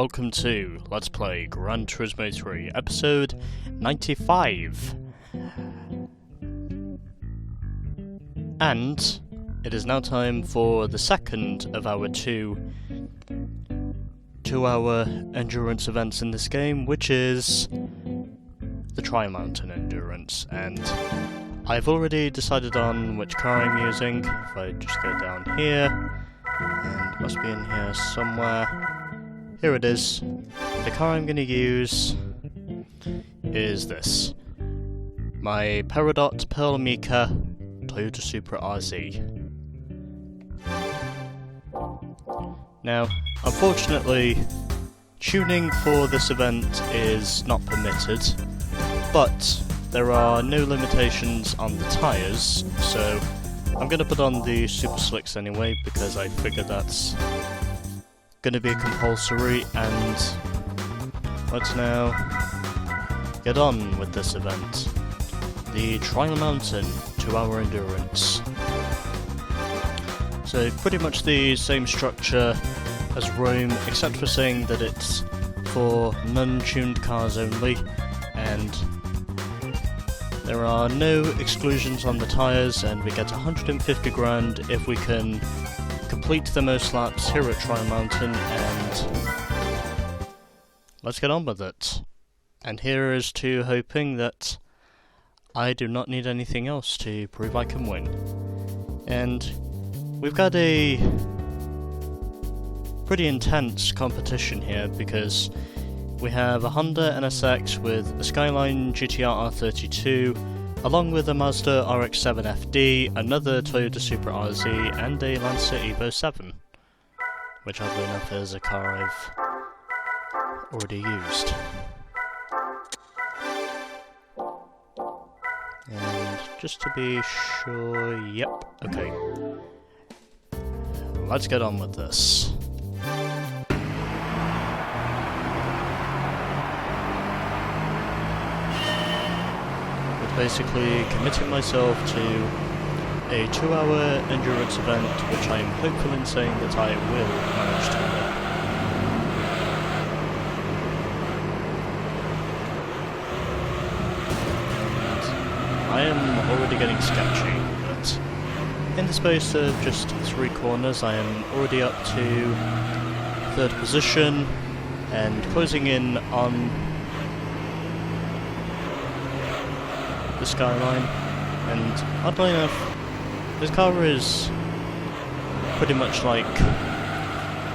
welcome to Let's Play Gran Turismo 3, episode 95. And it is now time for the second of our two-hour endurance events in this game, which is the Tri-Mountain Endurance. And I've already decided on which car I'm using. If I just go down here, and it must be in here somewhere. Here it is. The car I'm going to use is this. My Peridot Pearl Mika Toyota Supra RZ. Now, unfortunately, tuning for this event is not permitted, but there are no limitations on the tyres, so I'm going to put on the Super Slicks anyway, because I figure that's going to be compulsory, and let's now get on with this event. The Tri-Mountain 2-hour endurance. So pretty much the same structure as Rome, except for saying that it's for non-tuned cars only, and there are no exclusions on the tyres, and we get 150 grand if we can complete the most laps here at Tri-Mountain, and let's get on with it. And here is to hoping that I do not need anything else to prove I can win. And we've got a pretty intense competition here, because we have a Honda NSX with a Skyline GTR R32, along with a Mazda RX-7 FD, another Toyota Supra RZ, and a Lancer Evo 7, which oddly enough is a car I've already used. And just to be sure, yep, okay. Let's get on with this. Basically committing myself to a 2-hour endurance event, which I am hopeful in saying that I will manage to win. And I am already getting sketchy, but in the space of just 3 corners I am already up to 3rd position and closing in on the Skyline, and oddly enough, this car is pretty much like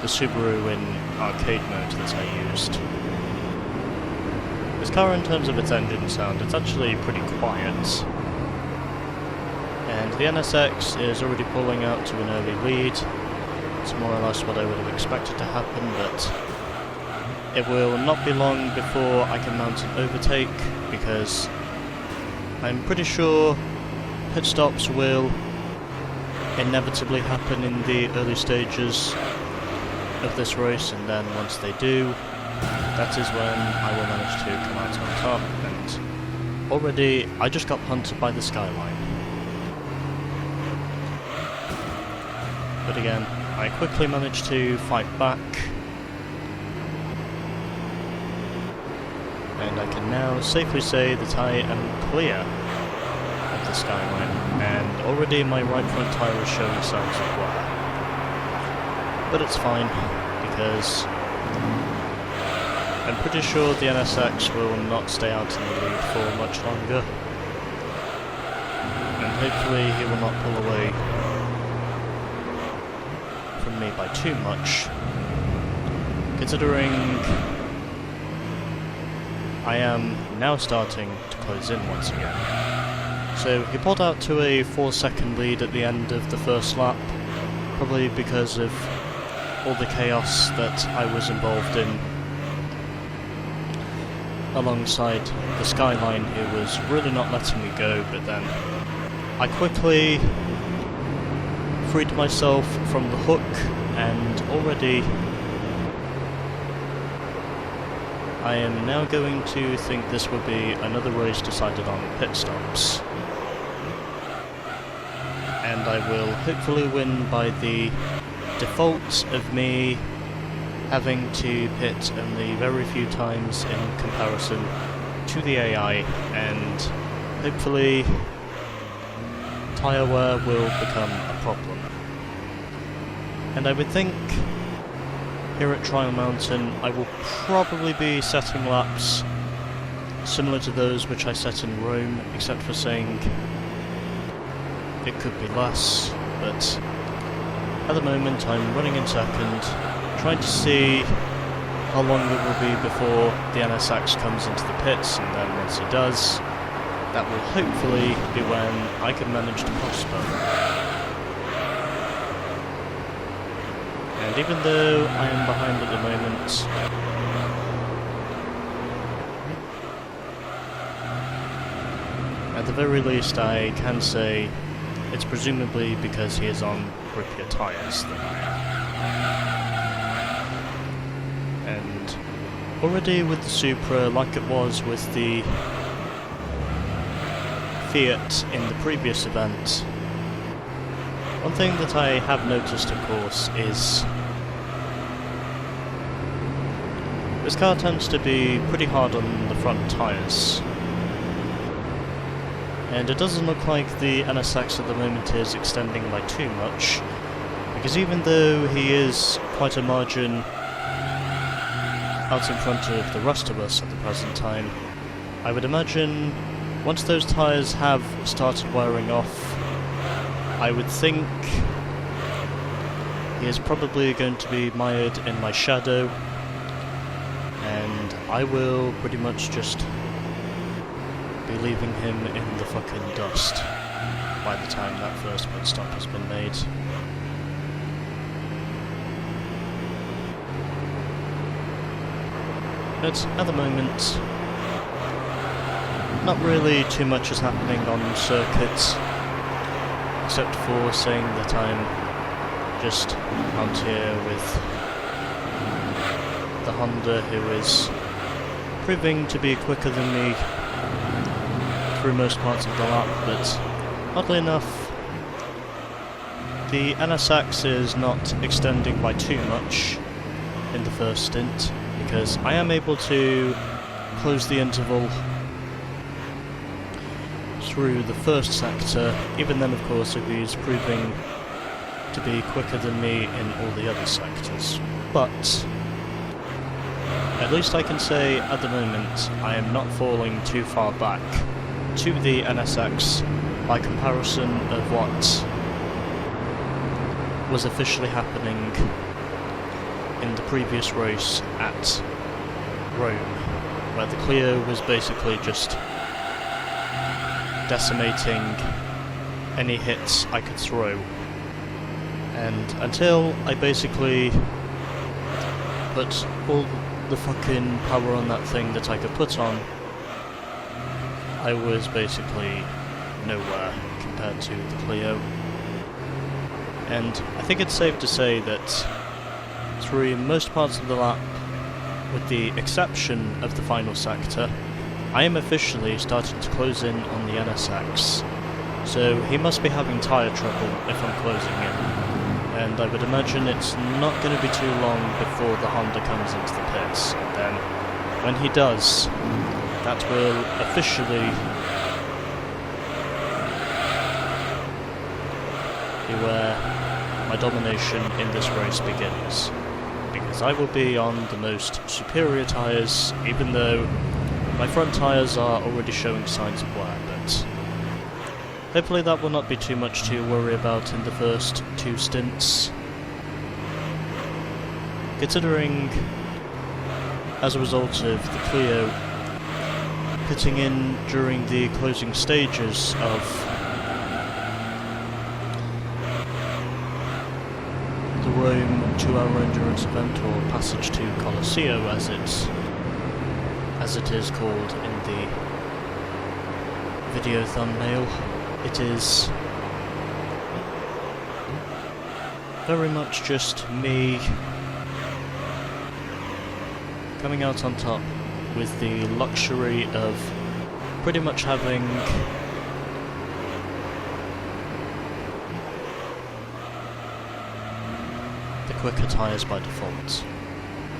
the Subaru in arcade mode that I used. This car, in terms of its engine sound, it's actually pretty quiet, and the NSX is already pulling out to an early lead. It's more or less what I would have expected to happen, but it will not be long before I can mount an overtake, because I'm pretty sure pit stops will inevitably happen in the early stages of this race, and then once they do, that is when I will manage to come out on top, and already I just got punted by the Skyline. But again, I quickly managed to fight back, and I can now safely say that I am clear of the Skyline, and already my right front tyre is showing signs of wear. But it's fine, because I'm pretty sure the NSX will not stay out in the lead for much longer, and hopefully he will not pull away from me by too much, considering I am now starting to close in once again. So he pulled out to a 4-second lead at the end of the first lap, probably because of all the chaos that I was involved in alongside the Skyline, who was really not letting me go, but then I quickly freed myself from the hook, and already I am now going to think this will be another race decided on pit stops. And I will hopefully win by the default of me having to pit only very few times in comparison to the AI, and hopefully tyre wear will become a problem. And I would think here at Trial Mountain I will probably be setting laps similar to those which I set in Rome, except for saying it could be less, but at the moment I'm running in second, trying to see how long it will be before the NSX comes into the pits, and then once he does, that will hopefully be when I can manage to prosper. And even though I am behind at the moment, at the very least I can say it's presumably because he is on grippier tyres than I am. And already with the Supra, like it was with the Fiat in the previous event, one thing that I have noticed, of course, is this car tends to be pretty hard on the front tyres. And it doesn't look like the NSX at the moment is extending by too much, because even though he is quite a margin out in front of the rest of us at the present time, I would imagine once those tyres have started wearing off, I would think he is probably going to be mired in my shadow, and I will pretty much just be leaving him in the fucking dust by the time that first pit stop has been made. But at the moment, not really too much is happening on circuits, except for saying that I'm just out here with the Honda, who is proving to be quicker than me through most parts of the lap, but oddly enough the NSX is not extending by too much in the first stint, because I am able to close the interval through the first sector. Even then, of course, he's proving to be quicker than me in all the other sectors. But at least I can say at the moment I am not falling too far back to the NSX by comparison of what was officially happening in the previous race at Rome, where the Clio was basically just decimating any hits I could throw. And until I basically put all the fucking power on that thing that I could put on, I was basically nowhere compared to the Clio. And I think it's safe to say that through most parts of the lap, with the exception of the final sector, I am officially starting to close in on the NSX. So he must be having tyre trouble if I'm closing in. And I would imagine it's not going to be too long before the Honda comes into the pits. And then, when he does, that will officially be where my domination in this race begins. Because I will be on the most superior tyres, even though my front tyres are already showing signs of wear, but hopefully that will not be too much to worry about in the first two stints. Considering, as a result of the Clio pitting in during the closing stages of the Rome 2-hour endurance event, or Passage to Colosseo as it is called in the video thumbnail, it is very much just me coming out on top with the luxury of pretty much having the quicker tyres by default.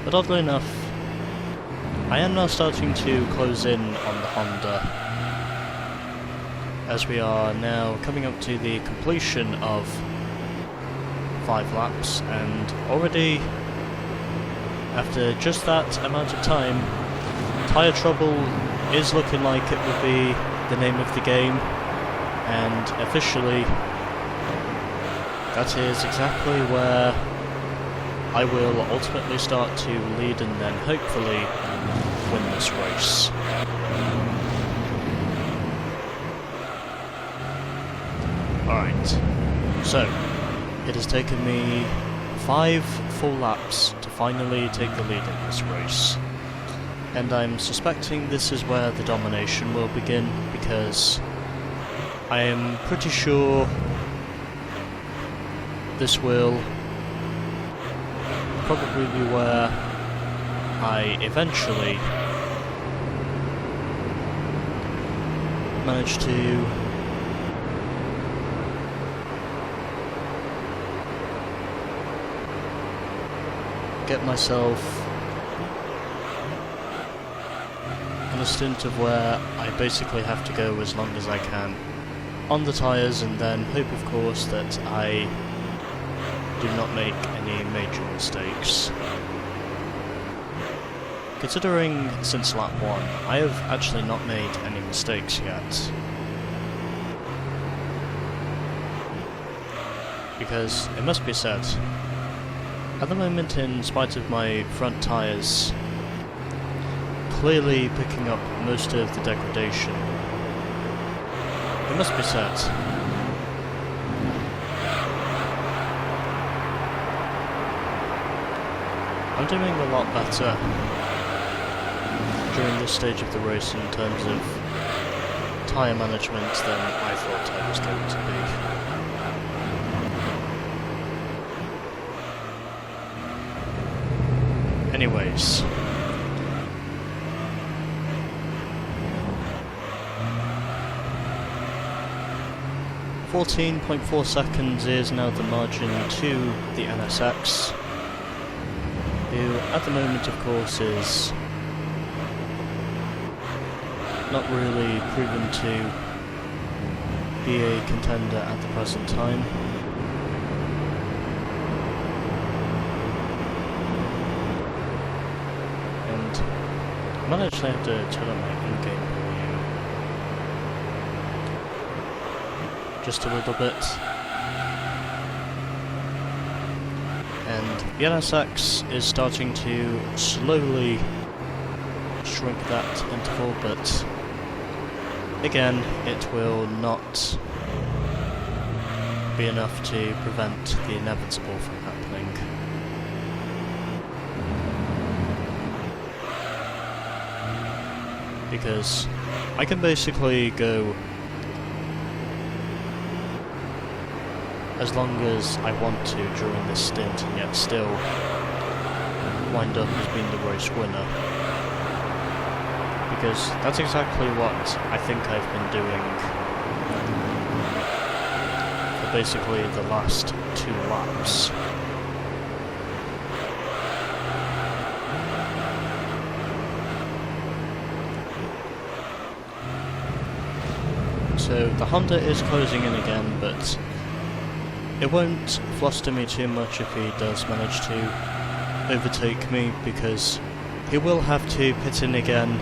But oddly enough, I am now starting to close in on the Honda, as we are now coming up to the completion of 5 laps, and already, after just that amount of time, tyre trouble is looking like it will be the name of the game, and officially, that is exactly where I will ultimately start to lead and then hopefully win this race. Alright, so it has taken me 5 full laps to finally take the lead in this race, and I'm suspecting this is where the domination will begin, because I am pretty sure this will probably be where I eventually manage to get myself on a stint of where I basically have to go as long as I can on the tyres, and then hope of course that I do not make any major mistakes. Considering since lap 1, I have actually not made any mistakes yet. Because it must be said, at the moment, in spite of my front tyres clearly picking up most of the degradation, it must be said, I'm doing a lot better during this stage of the race in terms of tyre management than I thought I was going to be. Anyways, .4 seconds is now the margin to the NSX, who at the moment of course is not really proven to be a contender at the present time. And I might actually have to turn on my in-game volume just a little bit. And the NSX is starting to slowly shrink that interval, but again, it will not be enough to prevent the inevitable from happening. Because I can basically go as long as I want to during this stint and yet still wind up as being the race winner. Because that's exactly what I think I've been doing for basically the last 2 laps. So the Honda is closing in again, but it won't fluster me too much if he does manage to overtake me, because he will have to pit in again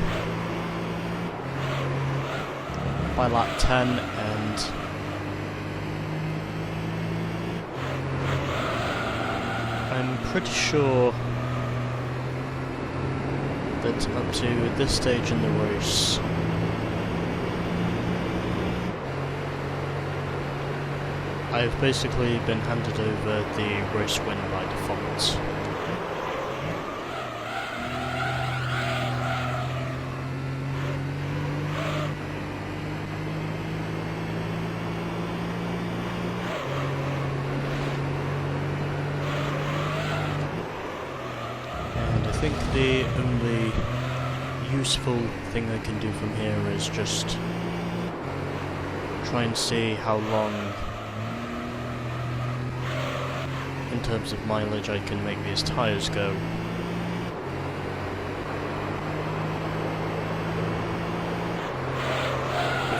by lap 10, and I'm pretty sure that up to this stage in the race I've basically been handed over the race win by default. And I think the only useful thing I can do from here is just try and see how long in terms of mileage I can make these tyres go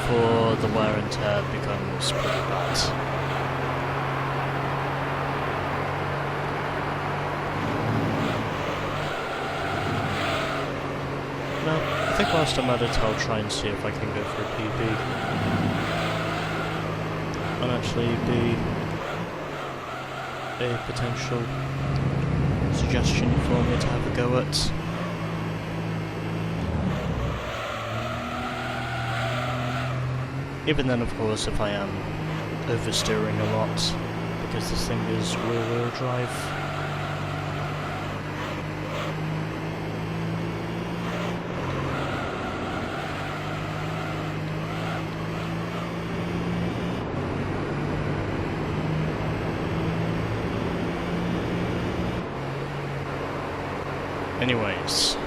before the wear and tear becomes pretty bad. No, I think whilst I'm at it I'll try and see if I can go for a PB. And actually be a potential suggestion for me to have a go at. Even then, of course, if I am oversteering a lot, because this thing is rear-wheel drive. Anyways.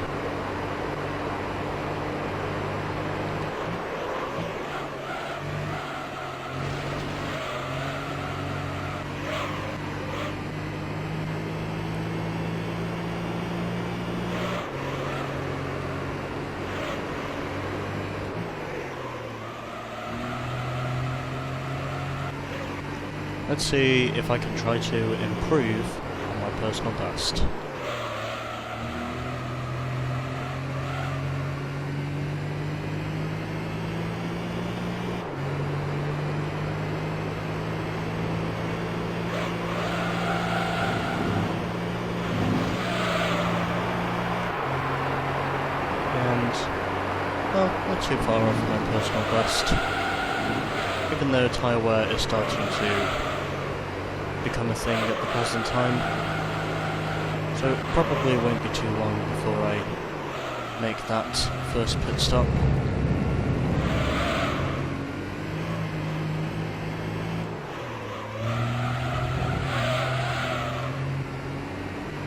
Let's see if I can try to improve on my personal best. Well, not too far off my personal best. Even though tyre wear is starting to become a thing at the present time. So it probably won't be too long before I make that first pit stop.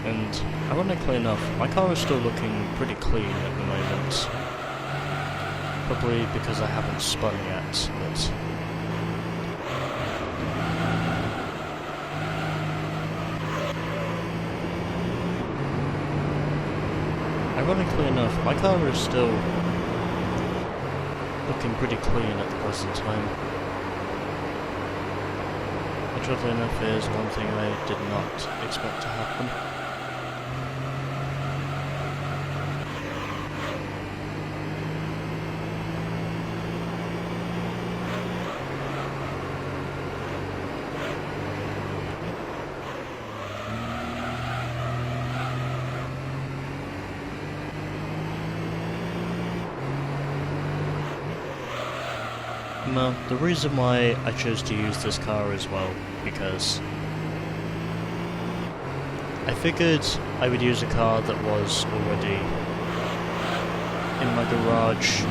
And ironically enough, my car is still looking pretty clean at the moment. Probably because I haven't spun yet, but... Ironically enough, my car is still looking pretty clean at the present time. Which oddly enough is one thing I did not expect to happen. No, the reason why I chose to use this car as well, because I figured I would use a car that was already in my garage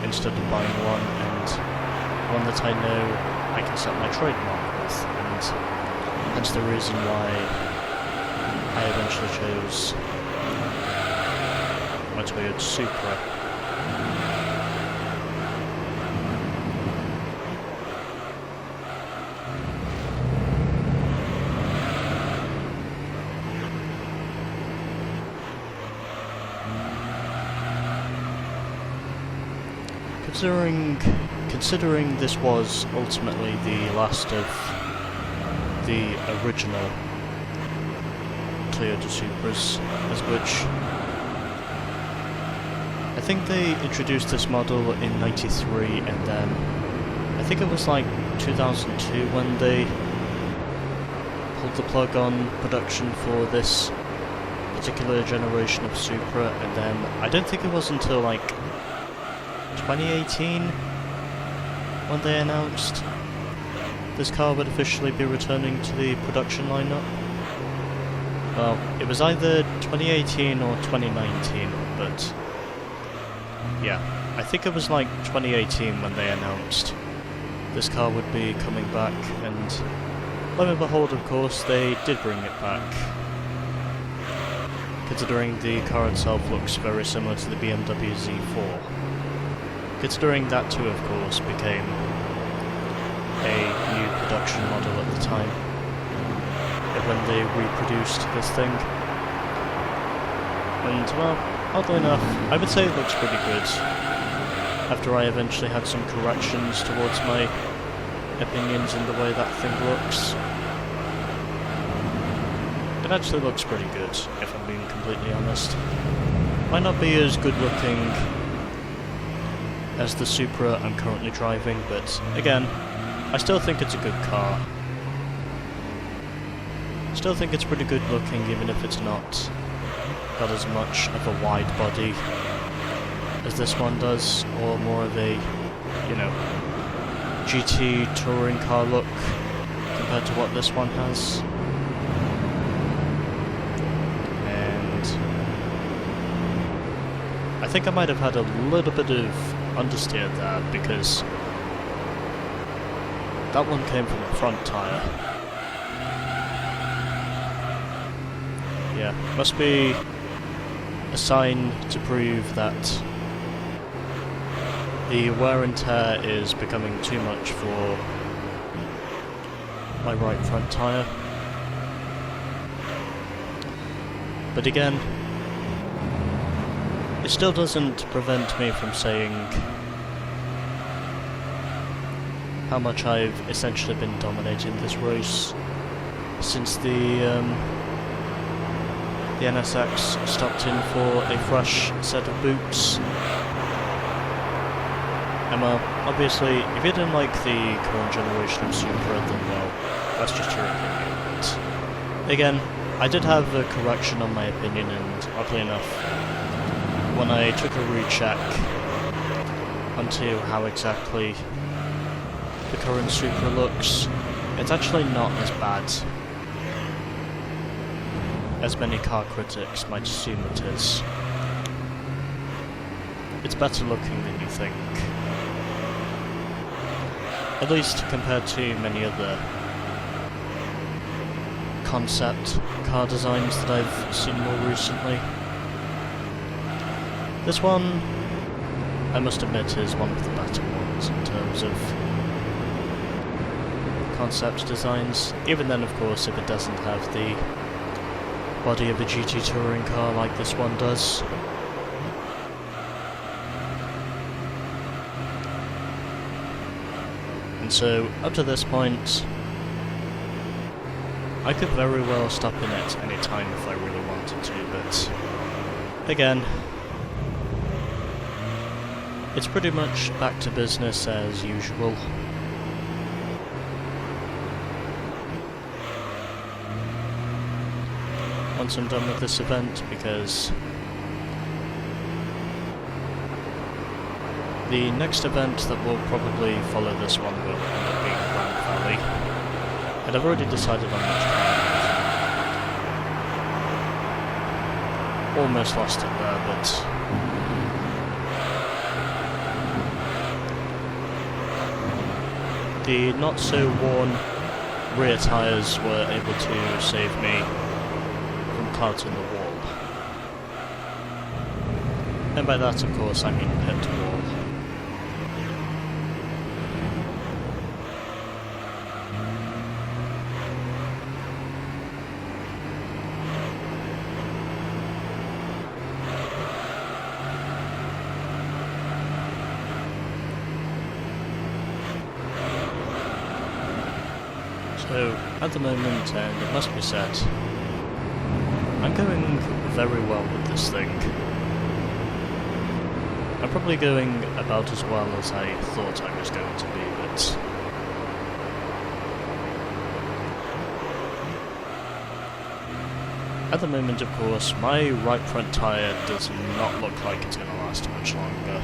instead of buying one, and one that I know I can set my trademark with, and that's the reason why I eventually chose my Toyota Supra. Considering this was ultimately the last of the original Toyota Supras, as which I think they introduced this model in '93, and then I think it was like 2002 when they pulled the plug on production for this particular generation of Supra, and then I don't think it was until like 2018 when they announced this car would officially be returning to the production lineup. Well, it was either 2018 or 2019, but yeah, I think it was like 2018 when they announced this car would be coming back, and lo and behold, of course, they did bring it back. Considering the car itself looks very similar to the BMW Z4. Considering that too, of course, became a new production model at the time, when they reproduced this thing. And, well, oddly enough, I would say it looks pretty good. after I eventually had some corrections towards my opinions in the way that thing looks. It actually looks pretty good, if I'm being completely honest. Might not be as good looking as the Supra I'm currently driving, but again, I still think it's a good car. Still think it's pretty good looking, even if it's not got as much of a wide body as this one does, or more of a, you know, GT touring car look compared to what this one has. And I think I might have had a little bit of understeer there, because that one came from the front tyre. Yeah, must be a sign to prove that the wear and tear is becoming too much for my right front tyre. But again, it still doesn't prevent me from saying how much I've essentially been dominating this race since the NSX stopped in for a fresh set of boots. And well, obviously, if you didn't like the current generation of Supra, then well, that's just your opinion. But again, I did have a correction on my opinion, and oddly enough, when I took a recheck onto how exactly the current Supra looks, it's actually not as bad as many car critics might assume it is. It's better looking than you think. At least compared to many other concept car designs that I've seen more recently. This one, I must admit, is one of the better ones in terms of concept designs. Even then, of course, if it doesn't have the body of a GT touring car like this one does. And so, up to this point, I could very well stop in it any time if I really wanted to, but again, it's pretty much back to business as usual. Once I'm done with this event, because the next event that will probably follow this one will end up being Gran Valley, and I've already decided on which car. Almost lost it there, but the not so worn rear tyres were able to save me from clouting the wall. And by that, of course, I mean pit wall. So, at the moment, and it must be said, I'm going very well with this thing. I'm probably going about as well as I thought I was going to be, but at the moment, of course, my right front tyre does not look like it's going to last much longer.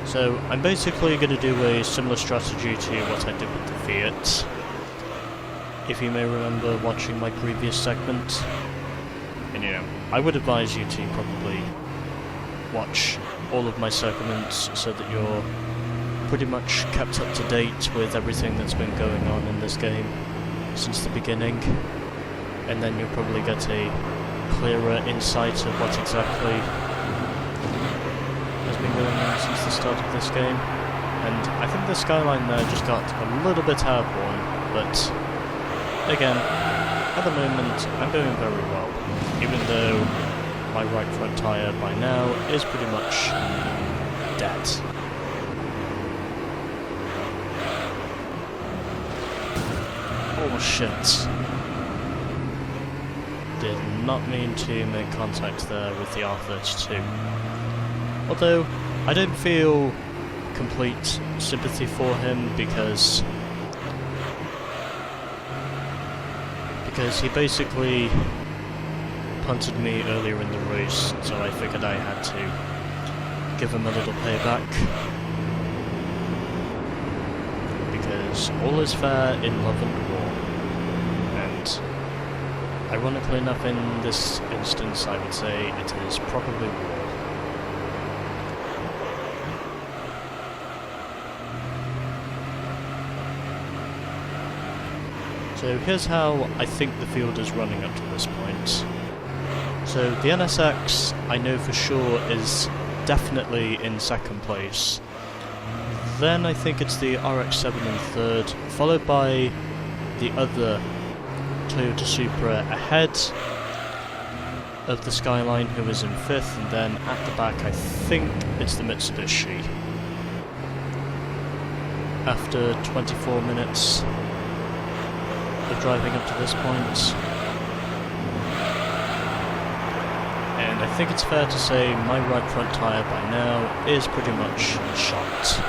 So I'm basically going to do a similar strategy to what I did with the Fiat. If you may remember watching my previous segment, and you know, I would advise you to probably watch all of my segments so that you're pretty much kept up to date with everything that's been going on in this game since the beginning, and then you'll probably get a clearer insight of what exactly has been going on since the start of this game. And I think the skyline there just got a little bit airborne, but again, at the moment I'm doing very well, even though my right front tyre by now is pretty much dead. Oh shit. Did not mean to make contact there with the R32. Although, I don't feel complete sympathy for him because he basically punted me earlier in the race, so I figured I had to give him a little payback. Because all is fair in love and war. And ironically enough, in this instance, I would say it is probably war. So here's how I think the field is running up to this point. So the NSX, I know for sure, is definitely in second place. Then I think it's the RX-7 in third, followed by the other Toyota Supra ahead of the Skyline, who is in fifth, and then at the back I think it's the Mitsubishi. After 24 minutes of driving up to this point. And I think it's fair to say my right front tyre by now is pretty much shot.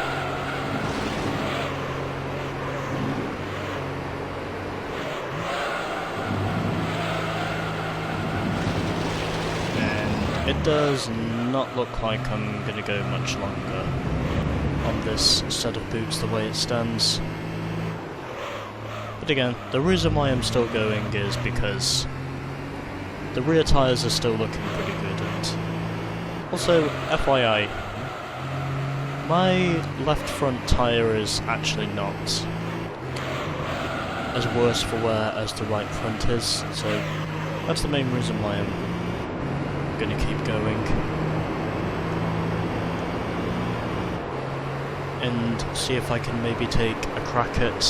And it does not look like I'm going to go much longer on this set of boots the way it stands. But again, the reason why I'm still going is because the rear tyres are still looking pretty good. And also, FYI, my left front tyre is actually not as worse for wear as the right front is, so that's the main reason why I'm going to keep going. And see if I can maybe take a crack at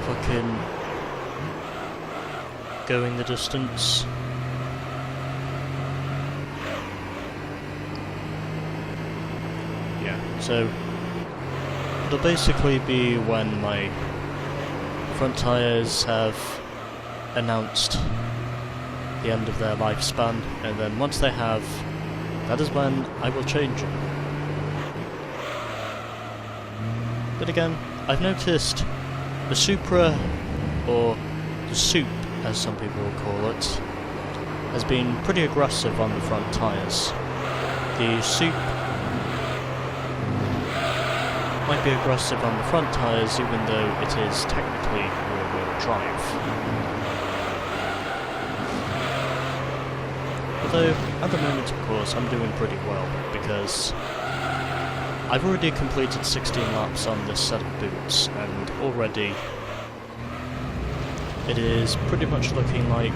fucking going the distance. Yeah, so it'll basically be when my front tyres have announced the end of their lifespan, and then once they have, that is when I will change them. But again, I've noticed the Supra, or the Soup as some people will call it, has been pretty aggressive on the front tyres. The Soup might be aggressive on the front tyres even though it is technically rear-wheel drive. Although, at the moment of course, I'm doing pretty well because I've already completed 16 laps on this set of boots, and already it is pretty much looking like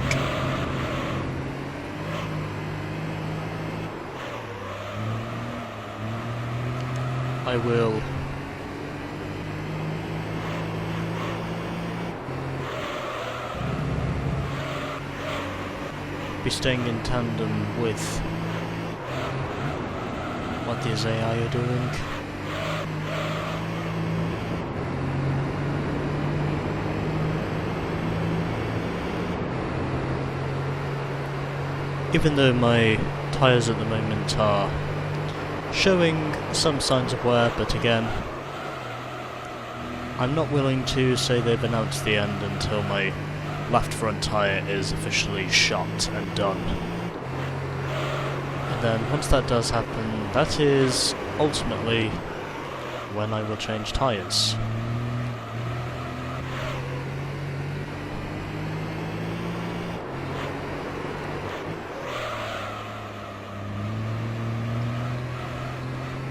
I will be staying in tandem with what these AI are doing. Even though my tyres at the moment are showing some signs of wear, but again, I'm not willing to say they've announced the end until my left front tyre is officially shot and done. And then once that does happen, that is ultimately when I will change tyres.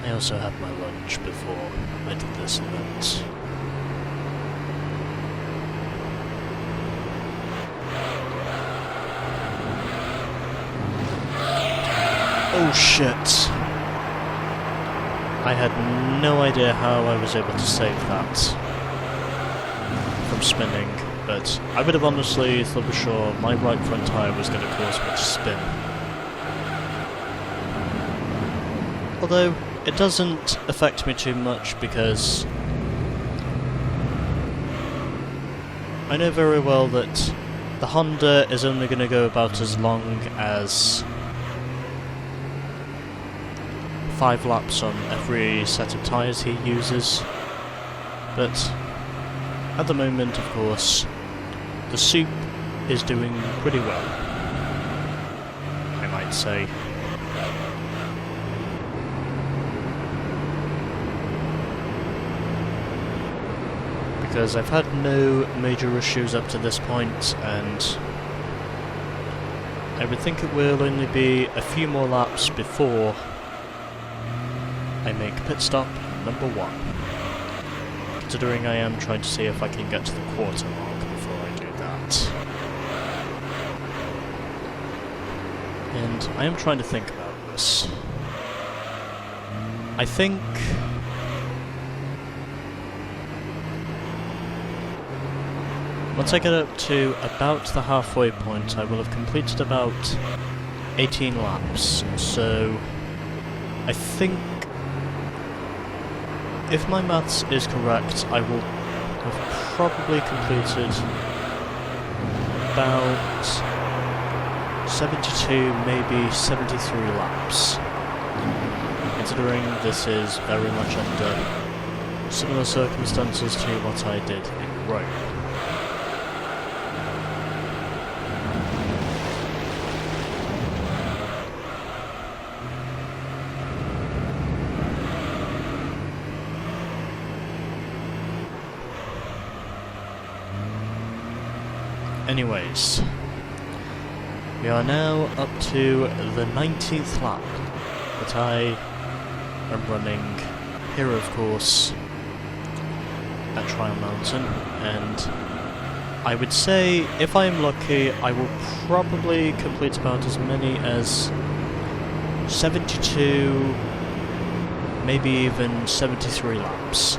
I also had my lunch before I did this event. Oh shit! I had no idea how I was able to save that from spinning. but I would have honestly thought for sure my right front tyre was going to cause much spin. Although, it doesn't affect me too much because I know very well that the Honda is only going to go about as long as 5 laps on every set of tyres he uses, but at the moment, of course, the Soup is doing pretty well, I might say. Because I've had no major issues up to this point, and I would think it will only be a few more laps before I make pit stop number 1. Considering I am trying to see if I can get to the quarter mark before I do that. And I am trying to think about this. I think once I get up to about the halfway point, I will have completed about 18 laps, so I think if my maths is correct, I will have probably completed about 72, maybe 73 laps, considering this is very much under similar circumstances to what I did in Rome. Anyways, we are now up to the 19th lap that I am running here, of course, at Trial Mountain, and I would say, if I am lucky, I will probably complete about as many as 72, maybe even 73 laps,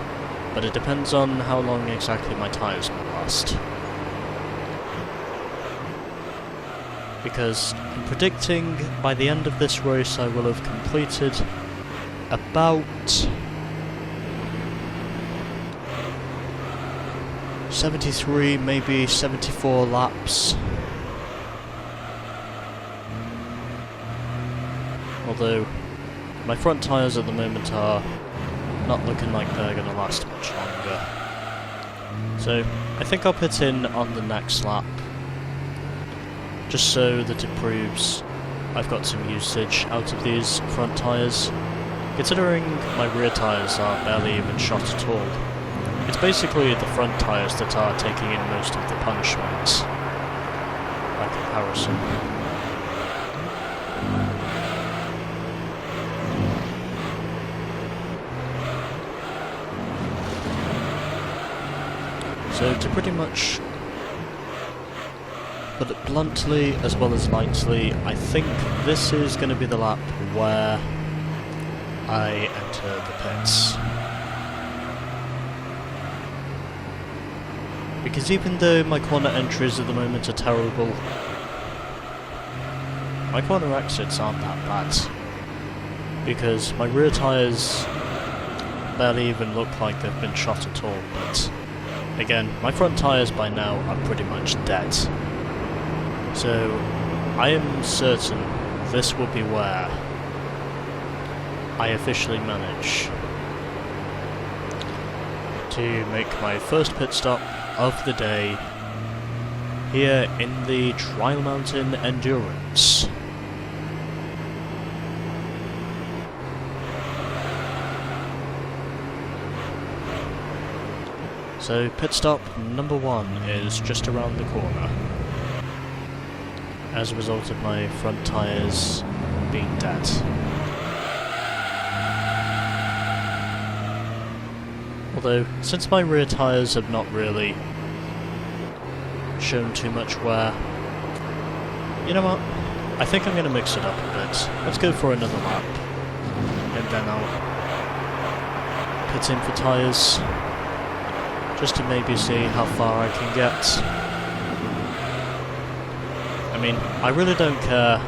but it depends on how long exactly my tyres will last. Because I'm predicting by the end of this race I will have completed about 73, maybe 74 laps. Although my front tyres at the moment are not looking like they're going to last much longer. So I think I'll pit in on the next lap, just so that it proves I've got some usage out of these front tyres, considering my rear tyres are barely even shot at all. It's basically the front tyres that are taking in most of the punishment, by comparison. So to pretty much put it bluntly as well as lightly, I think this is going to be the lap where I enter the pits. Because even though my corner entries at the moment are terrible, my corner exits aren't that bad. Because my rear tyres barely even look like they've been shot at all, but again, my front tyres by now are pretty much dead. So, I am certain this will be where I officially manage to make my first pit stop of the day here in the Trial Mountain Endurance. So, pit stop number 1 is just around the corner, as a result of my front tyres being dead. Although, since my rear tyres have not really shown too much wear, you know what, I think I'm going to mix it up a bit. Let's go for another lap, and then I'll pit in for tyres, just to maybe see how far I can get. I mean, I really don't care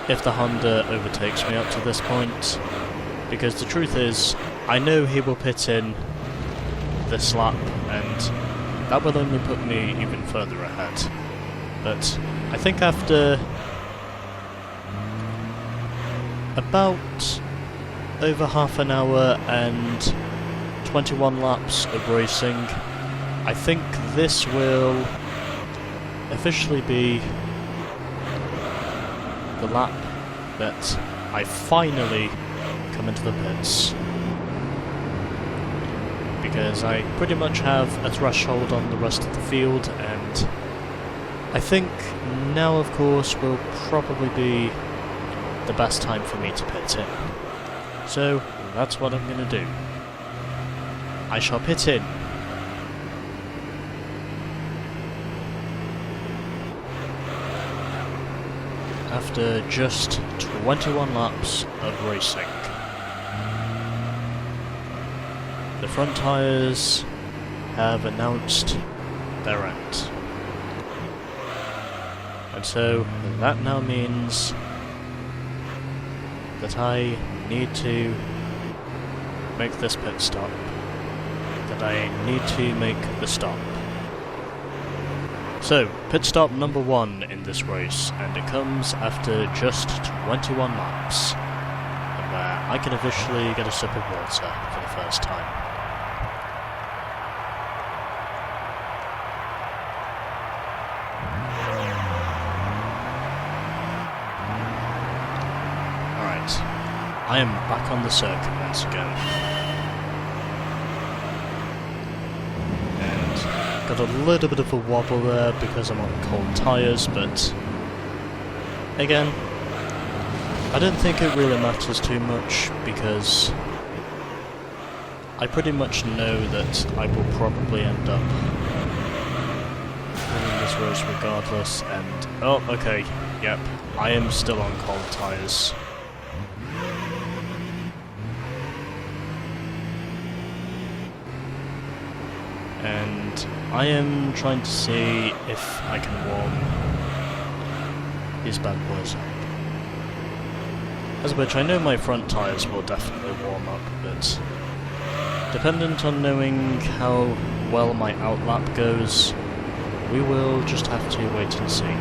if the Honda overtakes me up to this point, because the truth is, I know he will pit in this lap, and that will only put me even further ahead. But I think after about over half an hour and 21 laps of racing, I think this will officially be the lap that I finally come into the pits. Because I pretty much have a threshold on the rest of the field, and I think now, of course, will probably be the best time for me to pit in. So that's what I'm going to do. I shall pit in. After just 21 laps of racing. The front tyres have announced their end. And so that now means that I need to make this pit stop. That I need to make the stop. So, pit stop number 1 in this race, and it comes after just 21 laps, and where I can officially get a sip of water for the first time. I am back on the circuit once again. And got a little bit of a wobble there because I'm on cold tyres, but again, I don't think it really matters too much because I pretty much know that I will probably end up winning this race regardless, and oh, okay, yep, I am still on cold tyres. And I am trying to see if I can warm these bad boys up. As of which, I know my front tyres will definitely warm up, but dependent on knowing how well my outlap goes, we will just have to wait and see.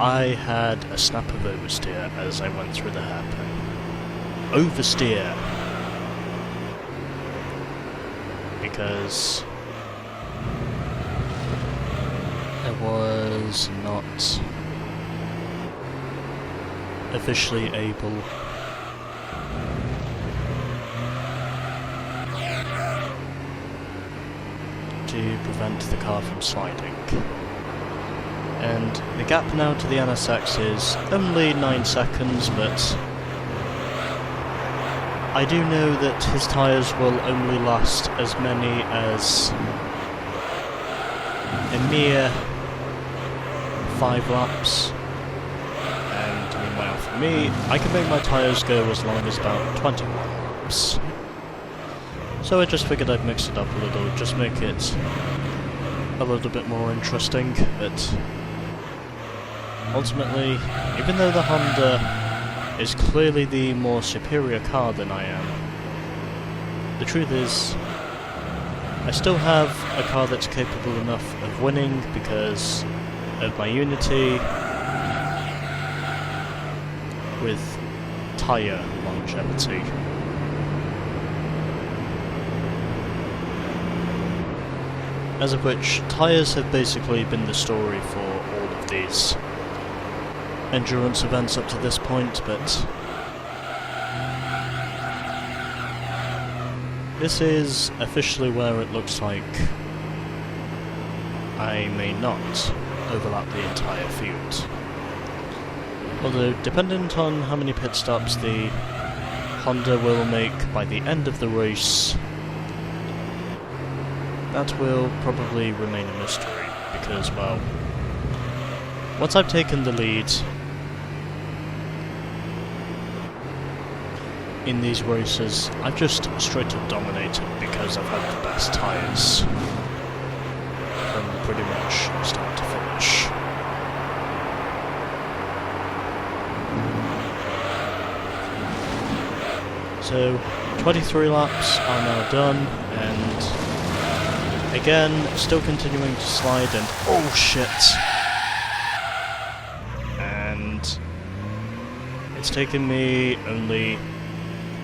I had a snap of oversteer as I went through the hairpin. Oversteer! Because I was not officially able to prevent the car from sliding. And the gap now to the NSX is only 9 seconds, but I do know that his tyres will only last as many as a mere 5 laps. And meanwhile for me, I can make my tyres go as long as about 21 laps. So I just figured I'd mix it up a little, just make it a little bit more interesting, but ultimately, even though the Honda is clearly the more superior car than I am, the truth is, I still have a car that's capable enough of winning because of my unity with tyre longevity. As of which, tyres have basically been the story for all of these endurance events up to this point, but this is officially where it looks like I may not overlap the entire field. Although, dependent on how many pit stops the Honda will make by the end of the race, that will probably remain a mystery, because, well, once I've taken the lead in these races, I've just straight up dominated because I've had the best tyres from pretty much start to finish. So 23 laps are now done, and again still continuing to slide, and oh shit! And it's taken me only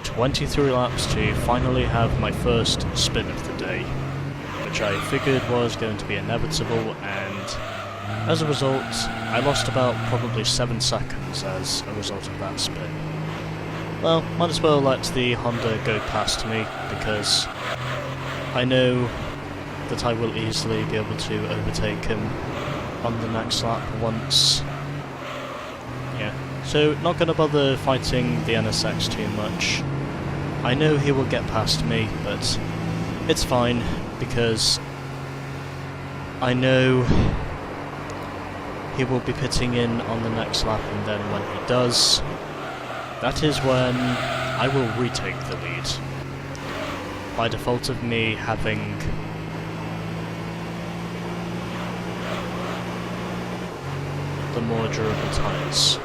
23 laps to finally have my first spin of the day, which I figured was going to be inevitable, and as a result I lost about probably 7 seconds as a result of that spin. Well, might as well let the Honda go past me, because I know that I will easily be able to overtake him on the next lap once. Yeah, so not going to bother fighting the NSX too much. I know he will get past me, but it's fine, because I know he will be pitting in on the next lap, and then when he does, that is when I will retake the lead, by default of me having the more durable tyres.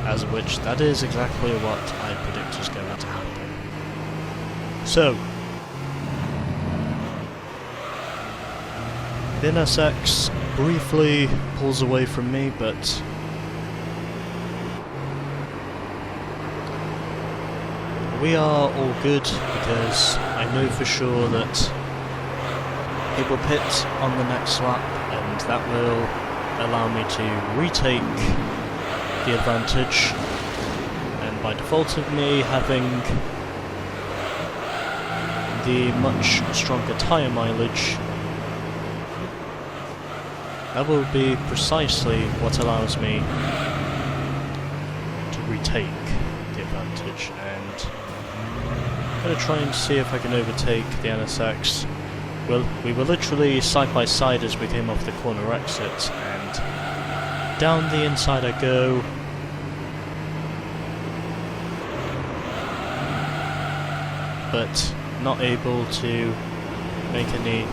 As of which, that is exactly what I predict is going to happen. So, the NSX briefly pulls away from me, but we are all good, because I know for sure that he will pit on the next lap, and that will allow me to retake the advantage, and by default of me having the much stronger tyre mileage, that will be precisely what allows me to retake the advantage, and I'm going to try and see if I can overtake the NSX. Well, we were literally side by side as we came off the corner exit, and down the inside I go. But not able to make any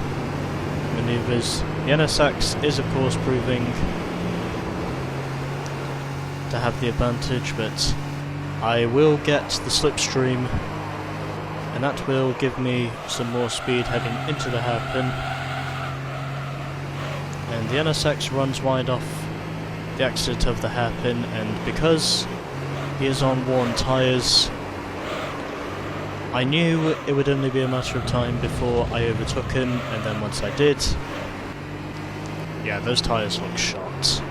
manoeuvres. The NSX is of course proving to have the advantage, but I will get the slipstream, and that will give me some more speed heading into the hairpin. And the NSX runs wide off the exit of the hairpin, and because he is on worn tyres, I knew it would only be a matter of time before I overtook him, and then once I did, yeah, those tyres look shot.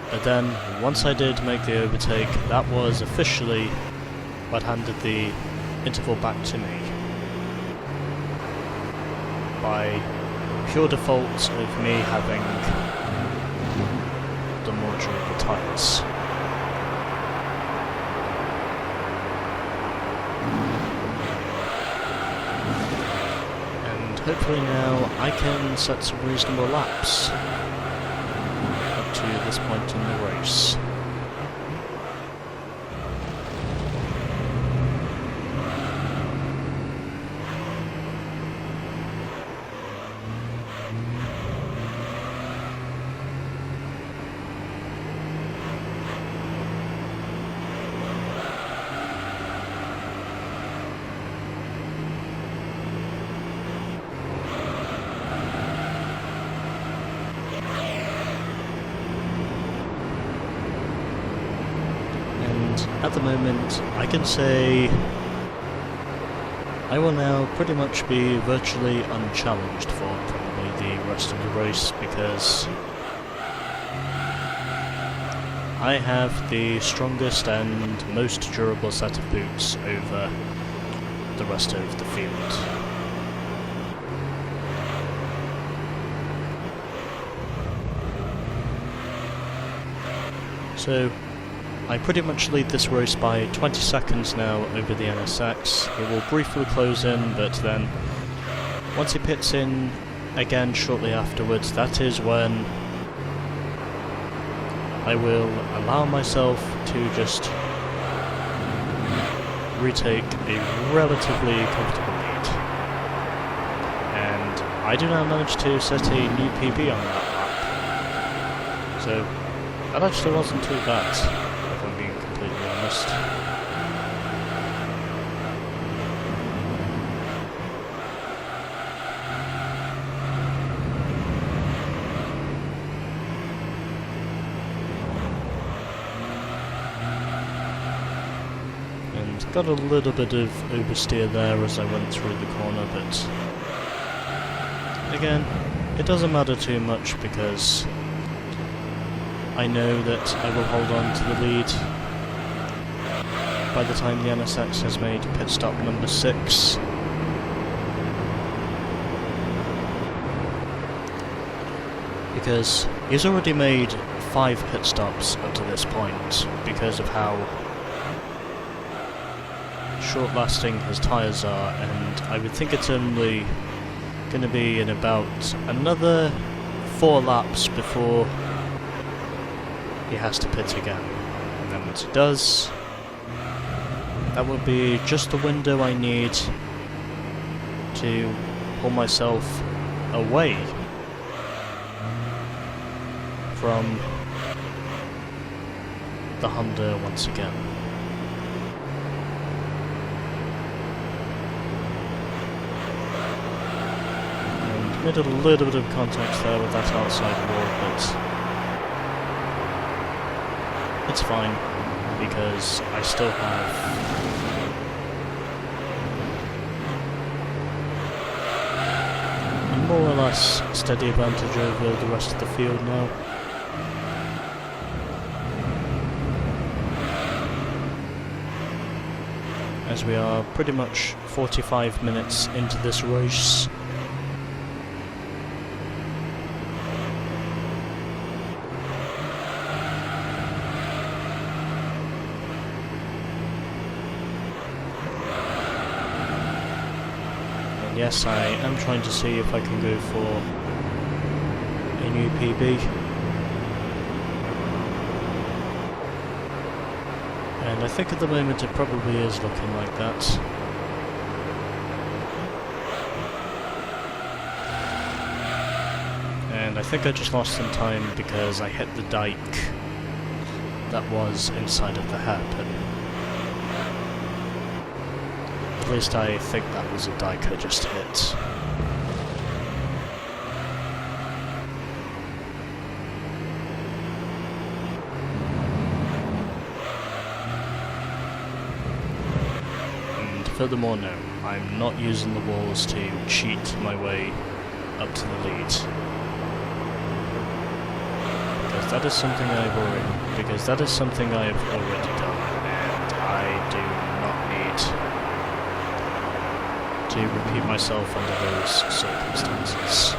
But then, once I did make the overtake, that was officially what handed the interval back to me, by pure default of me having the more durable tyres. And hopefully now I can set some reasonable laps up to this point in the race. At the moment, I can say I will now pretty much be virtually unchallenged for probably the rest of the race, because I have the strongest and most durable set of boots over the rest of the field. So I pretty much lead this race by 20 seconds now over the NSX. He will briefly close in, but then once he pits in again shortly afterwards, that is when I will allow myself to just retake a relatively comfortable lead. And I do now manage to set a new PB on that lap. So that actually wasn't too bad, if I'm being completely honest. Got a little bit of oversteer there as I went through the corner, but again, it doesn't matter too much because I know that I will hold on to the lead by the time the NSX has made pit stop number 6. Because he's already made 5 pit stops up to this point because of how short-lasting his tyres are, and I would think it's only going to be in about another 4 laps before he has to pit again. And then once he does, that would be just the window I need to pull myself away from the Honda once again. Made a little bit of contact there with that outside wall, but it's fine because I still have a more or less steady advantage over the rest of the field now. As we are pretty much 45 minutes into this race. Yes, I am trying to see if I can go for a new PB. And I think at the moment it probably is looking like that. And I think I just lost some time because I hit the dike that was inside of the hairpin. At least I think that was a dike I just hit. And furthermore, no, I'm not using the walls to cheat my way up to the lead. Because that is something I've already done, and I do not need to repeat myself under those circumstances.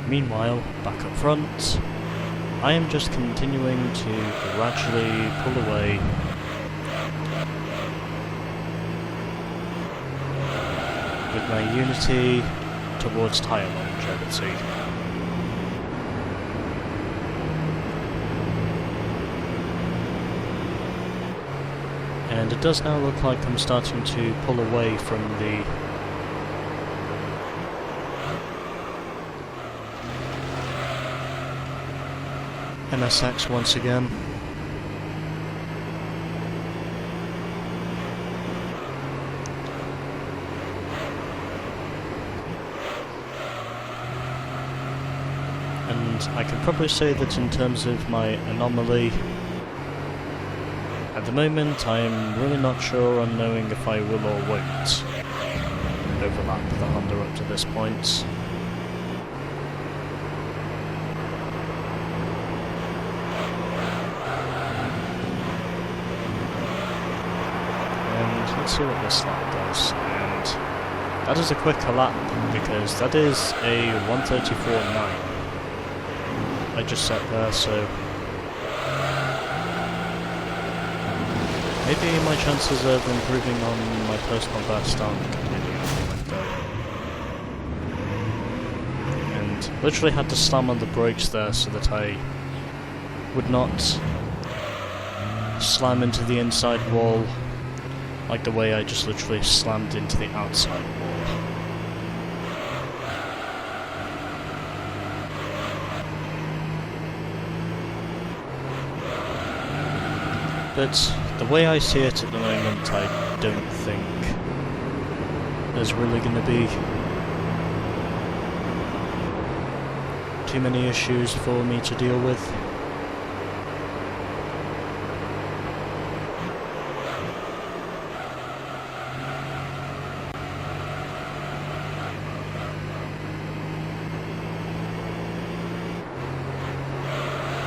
Meanwhile, back up front, I am just continuing to gradually pull away with my Unity towards tyre longevity. And it does now look like I'm starting to pull away from the NSX once again. And I could probably say that in terms of my anomaly, at the moment I'm really not sure on knowing if I will or won't overlap the Honda up to this point. And let's see what this lap does, and that is a quicker lap because that is a 134.9 I just set there, so maybe my chances of improving on my personal best aren't completely out the window. And literally had to slam on the brakes there so that I would not slam into the inside wall like the way I just literally slammed into the outside wall. But the way I see it at the moment, I don't think there's really going to be too many issues for me to deal with.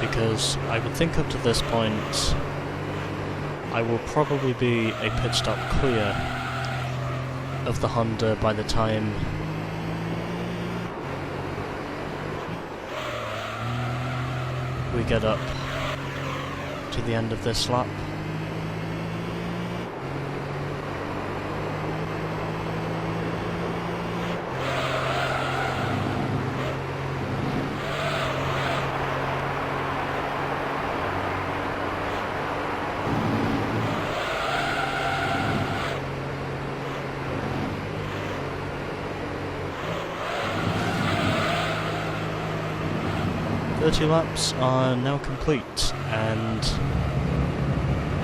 Because I would think up to this point I will probably be a pit stop clear of the Honda by the time we get up to the end of this lap. Laps are now complete, and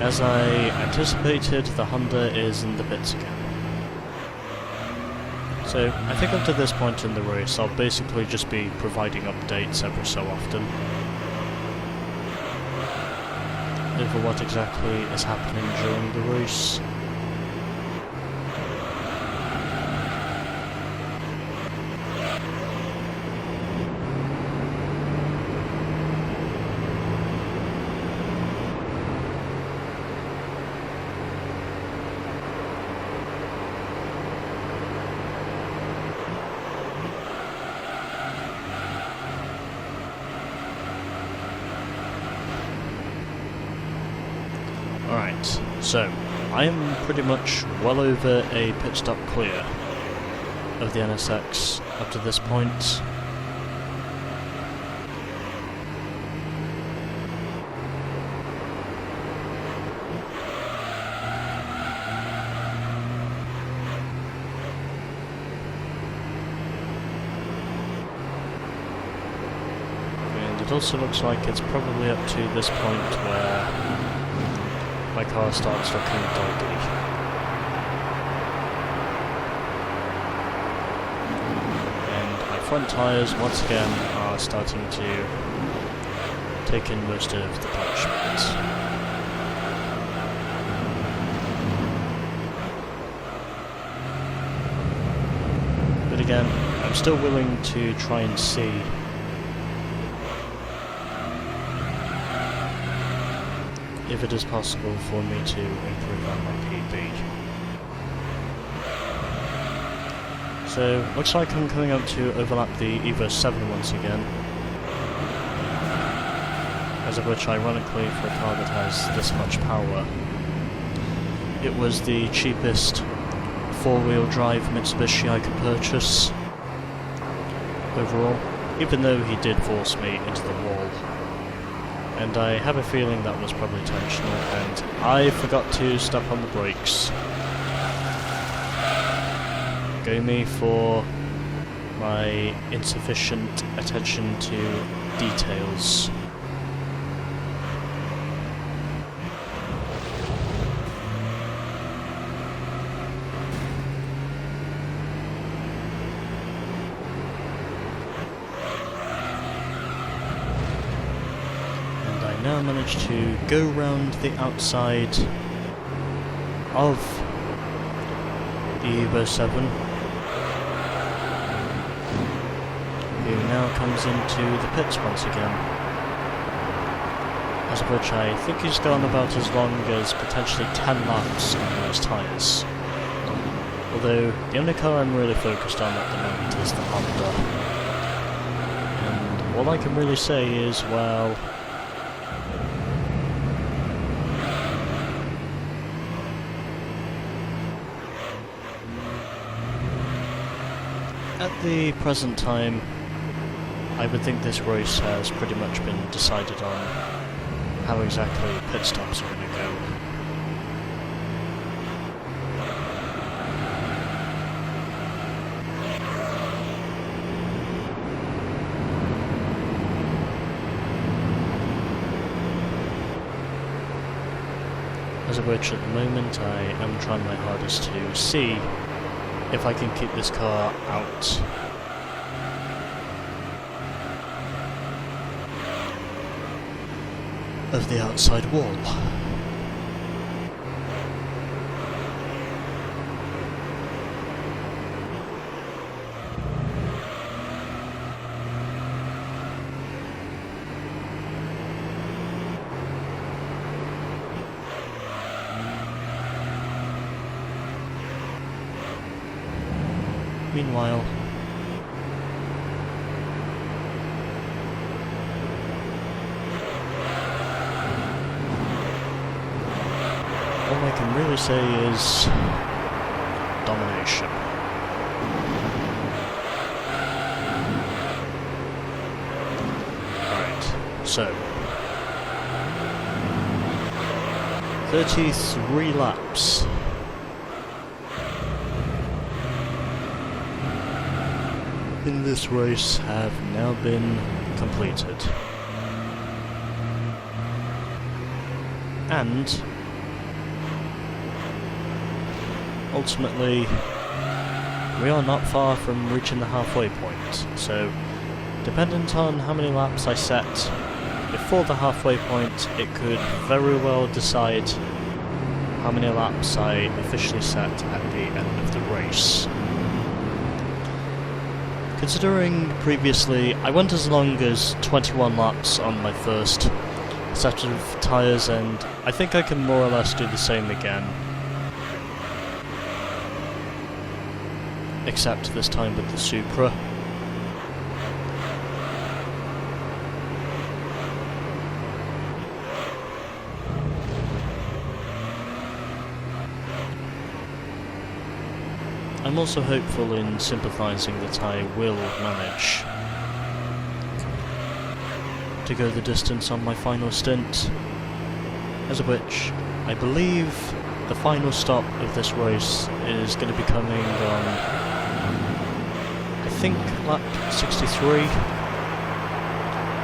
as I anticipated, the Honda is in the pits again. So I think up to this point in the race I'll basically just be providing updates every so often over what exactly is happening during the race. Alright, so I am pretty much well over a pit stop clear of the NSX up to this point. And it also looks like it's probably up to this point where my car starts looking doggy. And my front tyres, once again, are starting to take in most of the punishment. But again, I'm still willing to try and see if it is possible for me to improve on my PB. So, looks like I'm coming up to overlap the Evo 7 once again. As of which, ironically, for a car that has this much power, it was the cheapest four-wheel drive Mitsubishi I could purchase overall, even though he did force me into the wall. And I have a feeling that was probably intentional, and I forgot to step on the brakes. Go me for my insufficient attention to details. Now managed to go round the outside of the Evo 7, who now comes into the pits once again, as of which I think he's gone about as long as potentially 10 laps on those tyres, Although, the only car I'm really focused on at the moment is the Honda. And all I can really say is, well... at the present time, I would think this race has pretty much been decided on how exactly pit stops are going to go. As of which, at the moment, I am trying my hardest to see if I can keep this car out of the outside wall. Meanwhile, all I can really say is domination. Right, so 33 laps. In this race have now been completed. And ultimately we are not far from reaching the halfway point, so dependent on how many laps I set before the halfway point, it could very well decide how many laps I officially set at the end of the race. Considering previously I went as long as 21 laps on my first set of tyres, and I think I can more or less do the same again. Except this time with the Supra. I'm also hopeful in sympathising that I will manage to go the distance on my final stint, as of which I believe the final stop of this race is going to be coming on, I think, lap 63,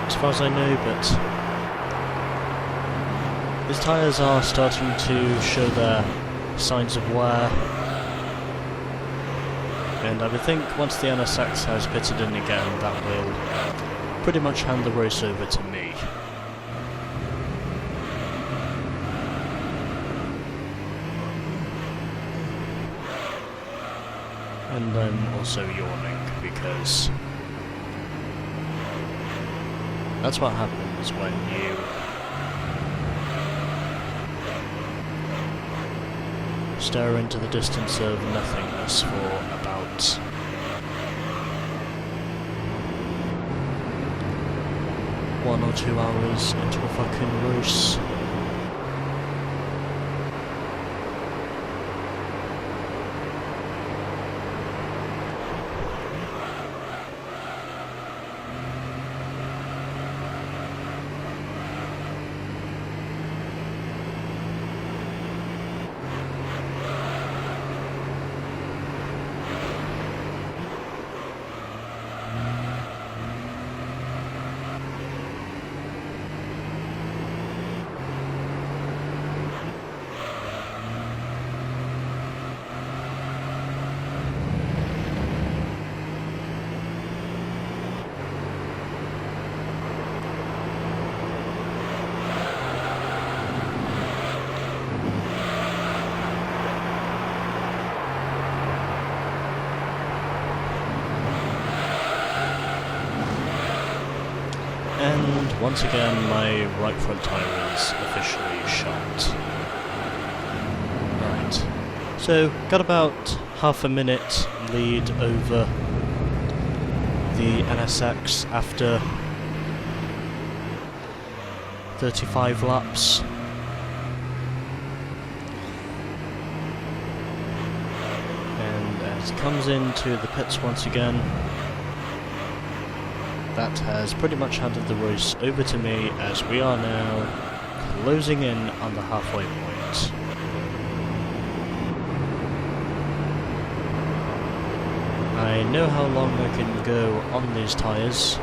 as far as I know, but his tyres are starting to show their signs of wear. And I would think once the NSX has pitted in again, that will pretty much hand the race over to me. And I'm also yawning because that's what happens when you stare into the distance of nothingness for about 1 or 2 hours into a fucking race. And once again, my right front tyre is officially shot. Right, so got about half a minute lead over the NSX after 35 laps. And as it comes into the pits once again, that has pretty much handed the race over to me, as we are now closing in on the halfway point. I know how long I can go on these tyres.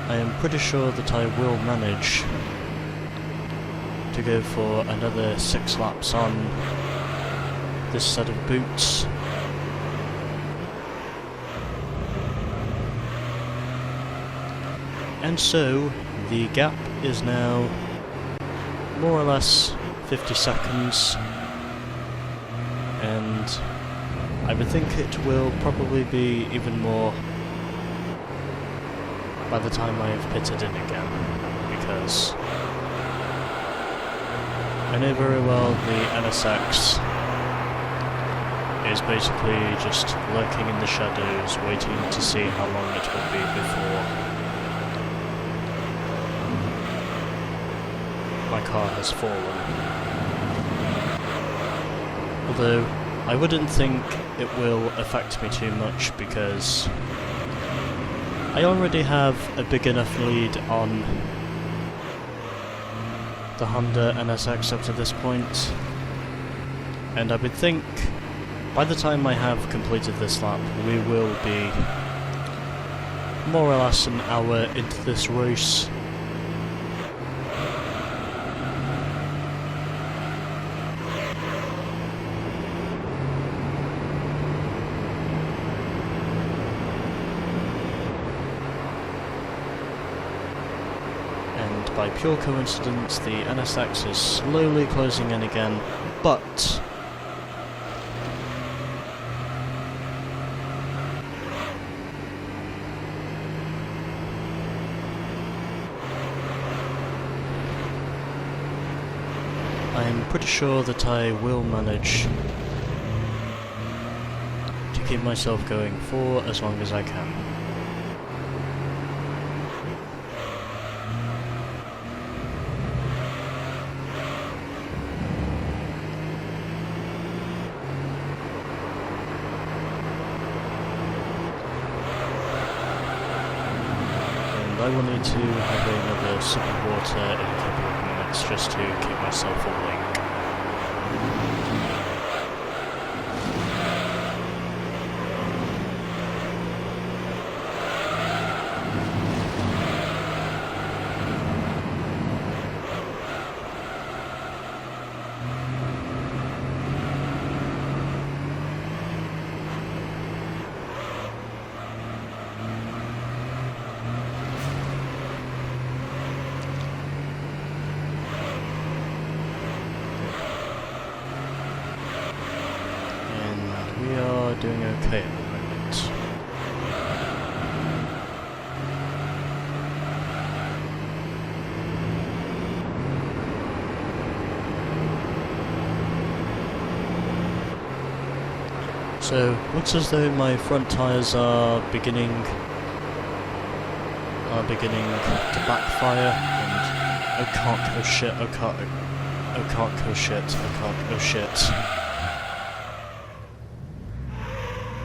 I am pretty sure that I will manage to go for another 6 laps on this set of boots. And so, the gap is now more or less 50 seconds, and I would think it will probably be even more by the time I have pitted in again, because I know very well the NSX is basically just lurking in the shadows, waiting to see how long it will be before my car has fallen. Although, I wouldn't think it will affect me too much, because I already have a big enough lead on the Honda NSX up to this point, and I would think by the time I have completed this lap, we will be more or less an hour into this race. By pure coincidence, the NSX is slowly closing in again, but I am pretty sure that I will manage to keep myself going for as long as I can. I will need to have another sip of water in a couple of minutes just to keep myself awake. Doing okay at the moment. So, looks as though my front tyres are beginning to backfire, and oh shit,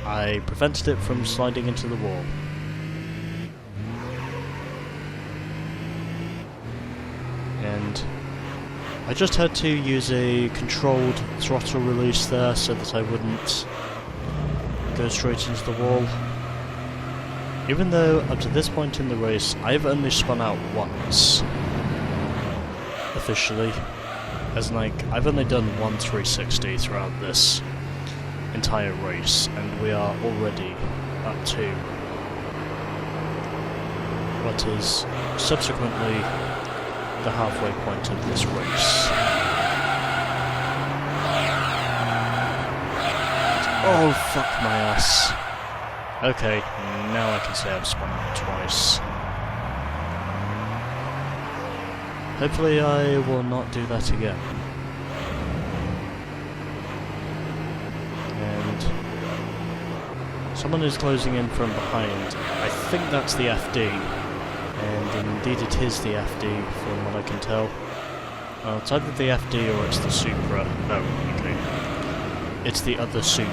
I prevented it from sliding into the wall. And I just had to use a controlled throttle release there so that I wouldn't go straight into the wall. Even though up to this point in the race I've only spun out once, officially, as in, like, I've only done one 360 throughout this entire race, and we are already up to what is subsequently the halfway point of this race. Oh, fuck my ass. Okay, now I can say I've spun out twice. hopefully I will not do that again. And someone is closing in from behind. I think that's the FD. And indeed it is the FD from what I can tell. Well, it's either the FD or it's the Supra. No, okay. It's the other Sup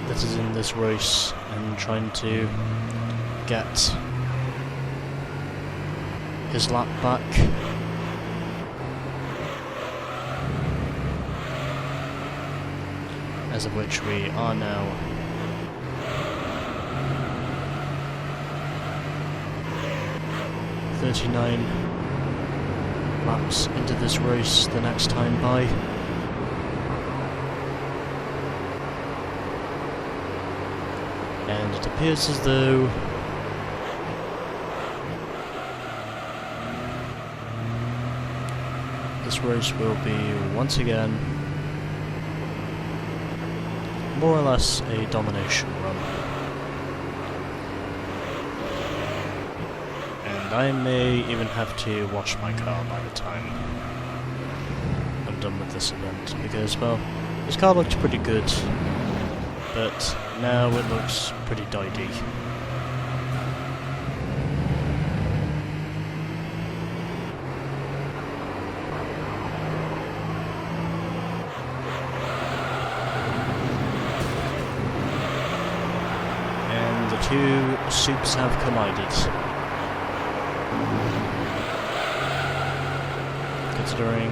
that is in this race and trying to get his lap back. As of which we are now. "39 laps into this race the next time by." And it appears as though this race will be once again more or less a domination run. And I may even have to wash my car by the time I'm done with this event, because, well, this car looked pretty good, but now it looks pretty dodgy. And the two Sups have collided. Considering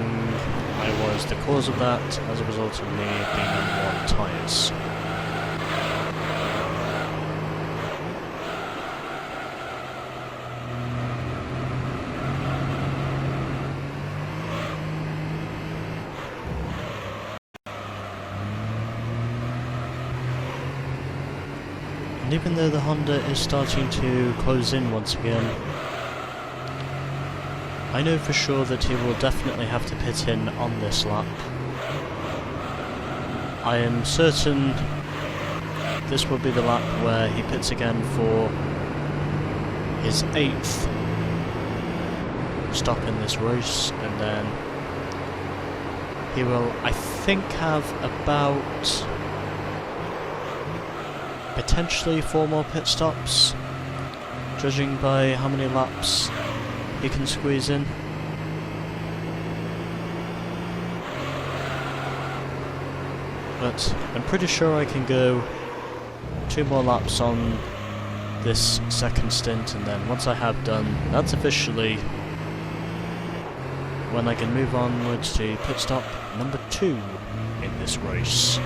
I was the cause of that as a result of me being on worn tyres. And even though the Honda is starting to close in once again, I know for sure that he will definitely have to pit in on this lap. I am certain this will be the lap where he pits again for his 8th stop in this race, and then he will, I think, have about potentially 4 more pit stops, judging by how many laps he can squeeze in. But I'm pretty sure I can go 2 more laps on this second stint, and then once I have done, that's officially when I can move onwards to pit stop number 2 in this race.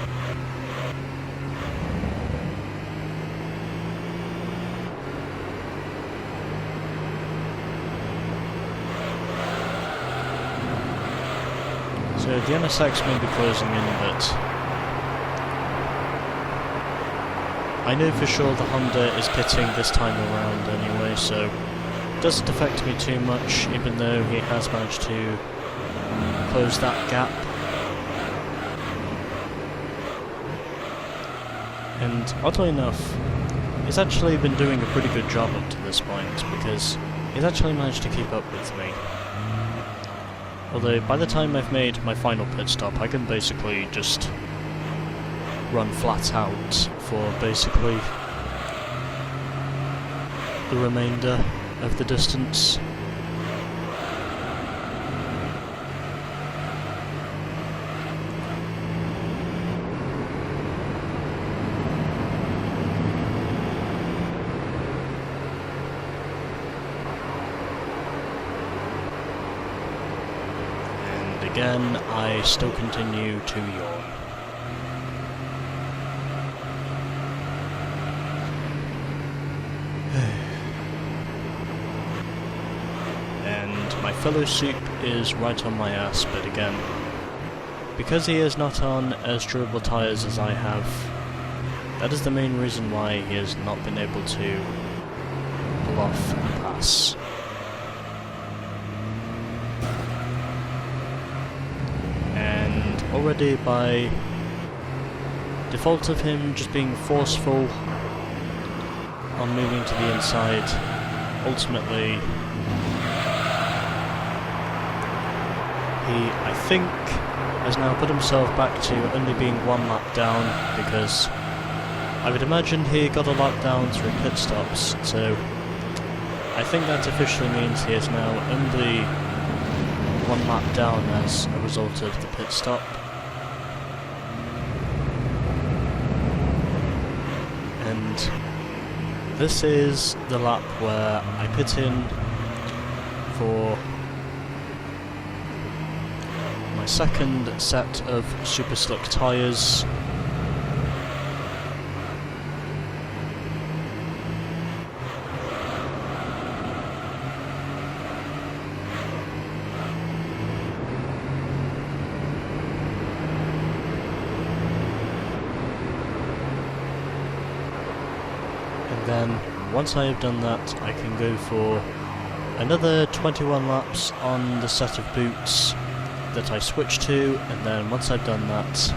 So the NSX may be closing in, but I know for sure the Honda is pitting this time around anyway, so it doesn't affect me too much, even though he has managed to close that gap. And oddly enough, he's actually been doing a pretty good job up to this point, because he's actually managed to keep up with me. Although by the time I've made my final pit stop, I can basically just run flat out for basically the remainder of the distance. Again, I still continue to yawn. And my fellow Sup is right on my ass, but again, because he is not on as durable tyres as I have, that is the main reason why he has not been able to pull off a pass. Already by default of him just being forceful on moving to the inside, ultimately he, I think, has now put himself back to only being 1 lap down, because I would imagine he got a lap down through pit stops, so I think that officially means he is now only 1 lap down as a result of the pit stop. And this is the lap where I pit in for my second set of super slick tyres. And then once I have done that, I can go for another 21 laps on the set of boots that I switched to, and then once I've done that,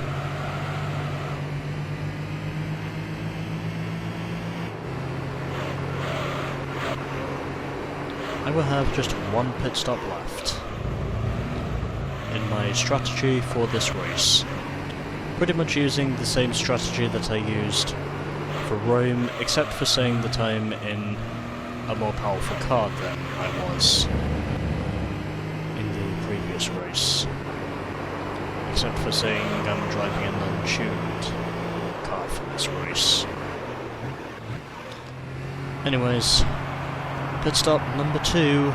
I will have just 1 pit stop left in my strategy for this race. Pretty much using the same strategy that I used for Rome, except for saying that I'm in a more powerful car than I was in the previous race. Except for saying I'm driving an untuned car for this race. Anyways, pit stop number 2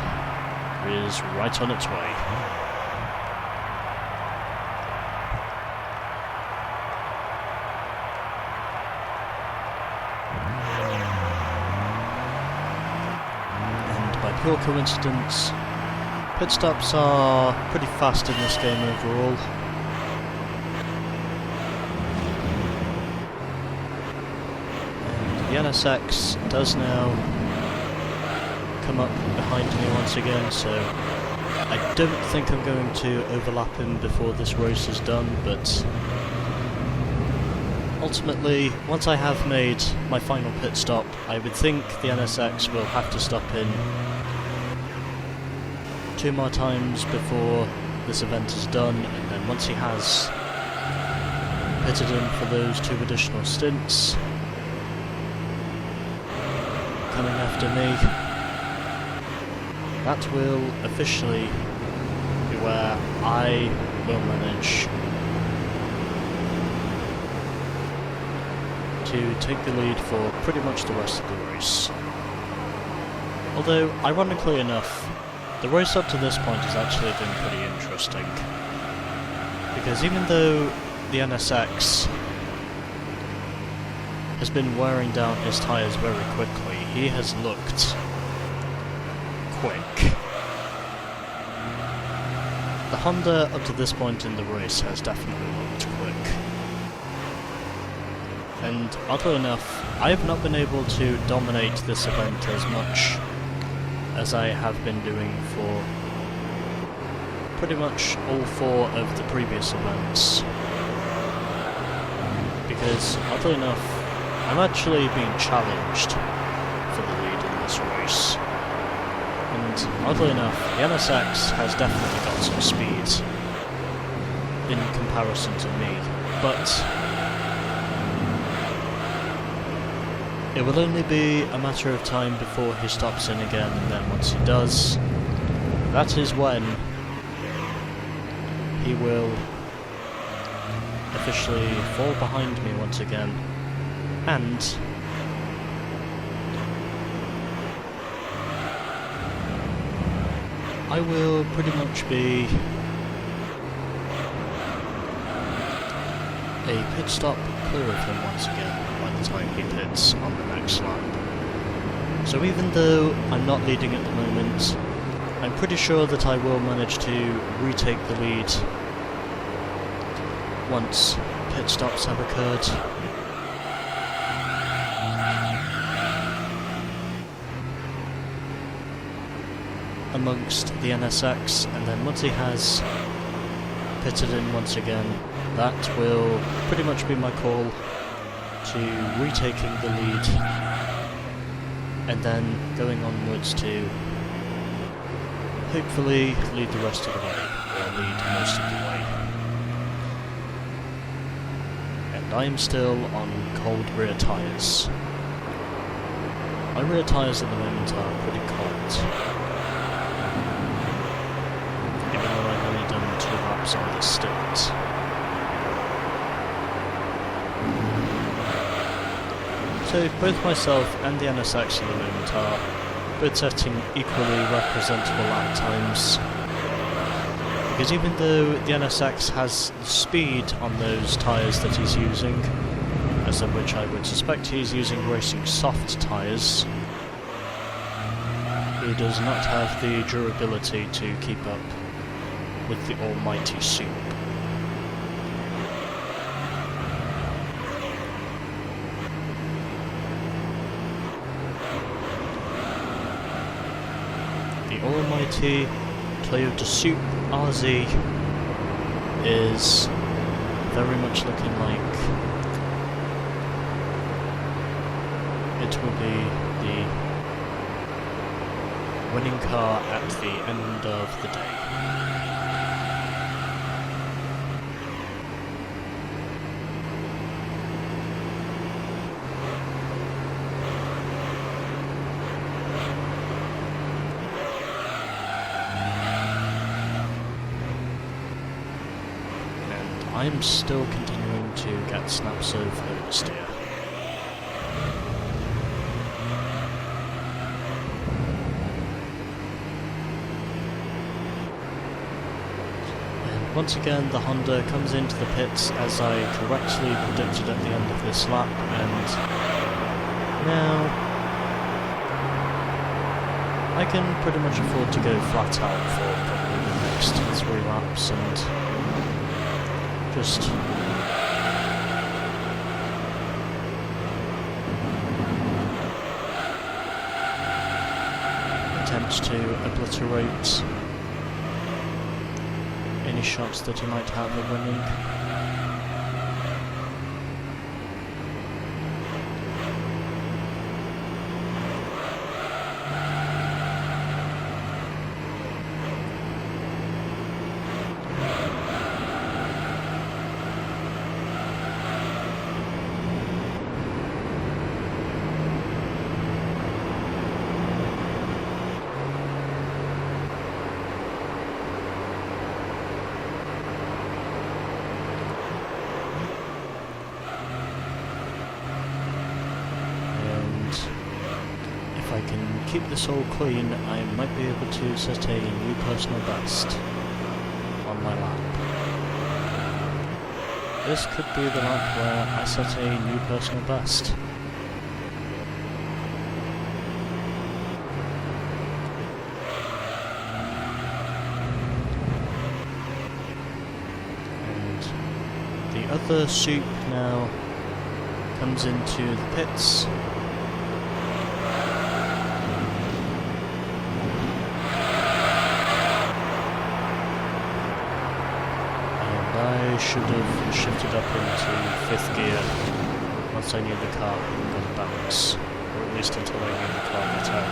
is right on its way. Pure coincidence, pit stops are pretty fast in this game overall. And the NSX does now come up behind me once again, so I don't think I'm going to overlap him before this race is done, but ultimately, once I have made my final pit stop, I would think the NSX will have to stop in 2 more times before this event is done, and then once he has pitted in for those 2 additional stints coming after me, that will officially be where I will manage to take the lead for pretty much the rest of the race. Although, ironically enough, the race up to this point has actually been pretty interesting, because even though the NSX has been wearing down his tyres very quickly, he has looked quick. The Honda up to this point in the race has definitely looked quick. And oddly enough, I have not been able to dominate this event as much as I have been doing for pretty much all 4 of the previous events. Because, oddly enough, I'm actually being challenged for the lead in this race. And, oddly enough, the NSX has definitely got some speed in comparison to me, but it will only be a matter of time before he stops in again, and then once he does, that is when he will officially fall behind me once again, and I will pretty much be a pit stop clear of him once again by the time he pits on the next lap. So even though I'm not leading at the moment, I'm pretty sure that I will manage to retake the lead once pit stops have occurred. Amongst the NSX, and then once he has pitted in once again, that will pretty much be my call to retaking the lead, and then going onwards to hopefully lead the rest of the way, or lead I'm still on cold rear tyres. My rear tyres at the moment are pretty cold, even though I've only done 2 laps on this stint. So both myself and the NSX at the moment are both setting equally representable lap times, because even though the NSX has the speed on those tyres that he's using, as of which I would suspect he's using racing soft tyres, he does not have the durability to keep up with the almighty soup. The almighty Toyota Soup RZ is very much looking like it will be the winning car at the end of the day. I'm still continuing to get snaps of oversteer. And once again the Honda comes into the pits as I correctly predicted at the end of this lap, and now I can pretty much afford to go flat out for probably the next 3 laps and just attempt to obliterate any shots that he might have of winning. If I can keep this all clean, I might be able to set a new personal best on my lap. This could be the lap where I set a new personal best. And the other soup now comes into the pits. I should have shifted up into 5th gear once I knew the car got a balance, or at least until I knew the car got out.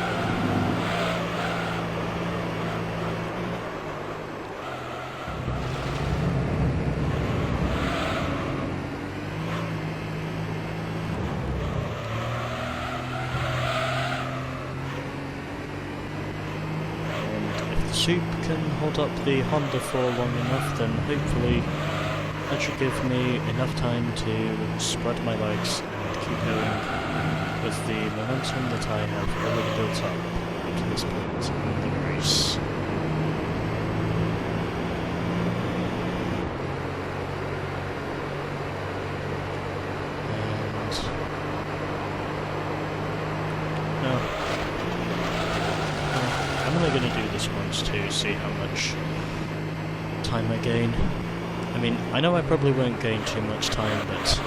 Soup can hold up the Honda for long enough, then hopefully that should give me enough time to spread my legs and keep going with the momentum that I have already built up to this point in the race. I'm only going to do this once to see how much time I gain. I mean, I know I probably won't gain too much time, but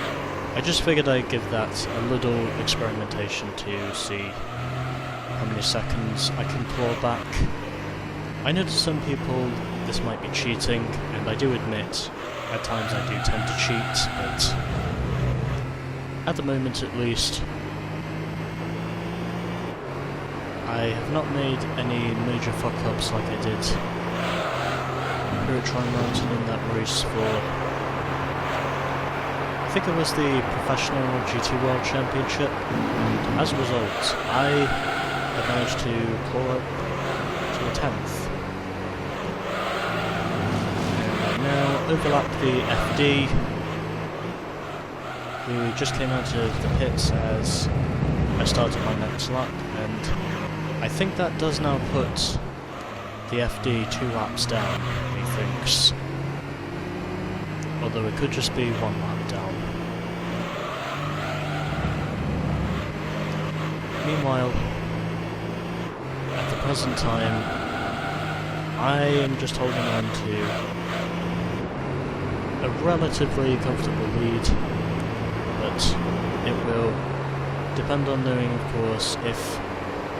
I just figured I'd give that a little experimentation to see how many seconds I can claw back. I know to some people this might be cheating, and I do admit at times I do tend to cheat, but at the moment at least I have not made any major fuck-ups like I did here at Mountain in that race for, I think it was the Professional GT World Championship, and as a result, I have managed to claw up to the 10th. And I now overlap the FD, who just came out of the pits as I started my next lap, and I think that does now put the FD 2 laps down, he thinks. Although it could just be 1 lap down. Meanwhile, at the present time, I am just holding on to a relatively comfortable lead, but it will depend on knowing, of course, if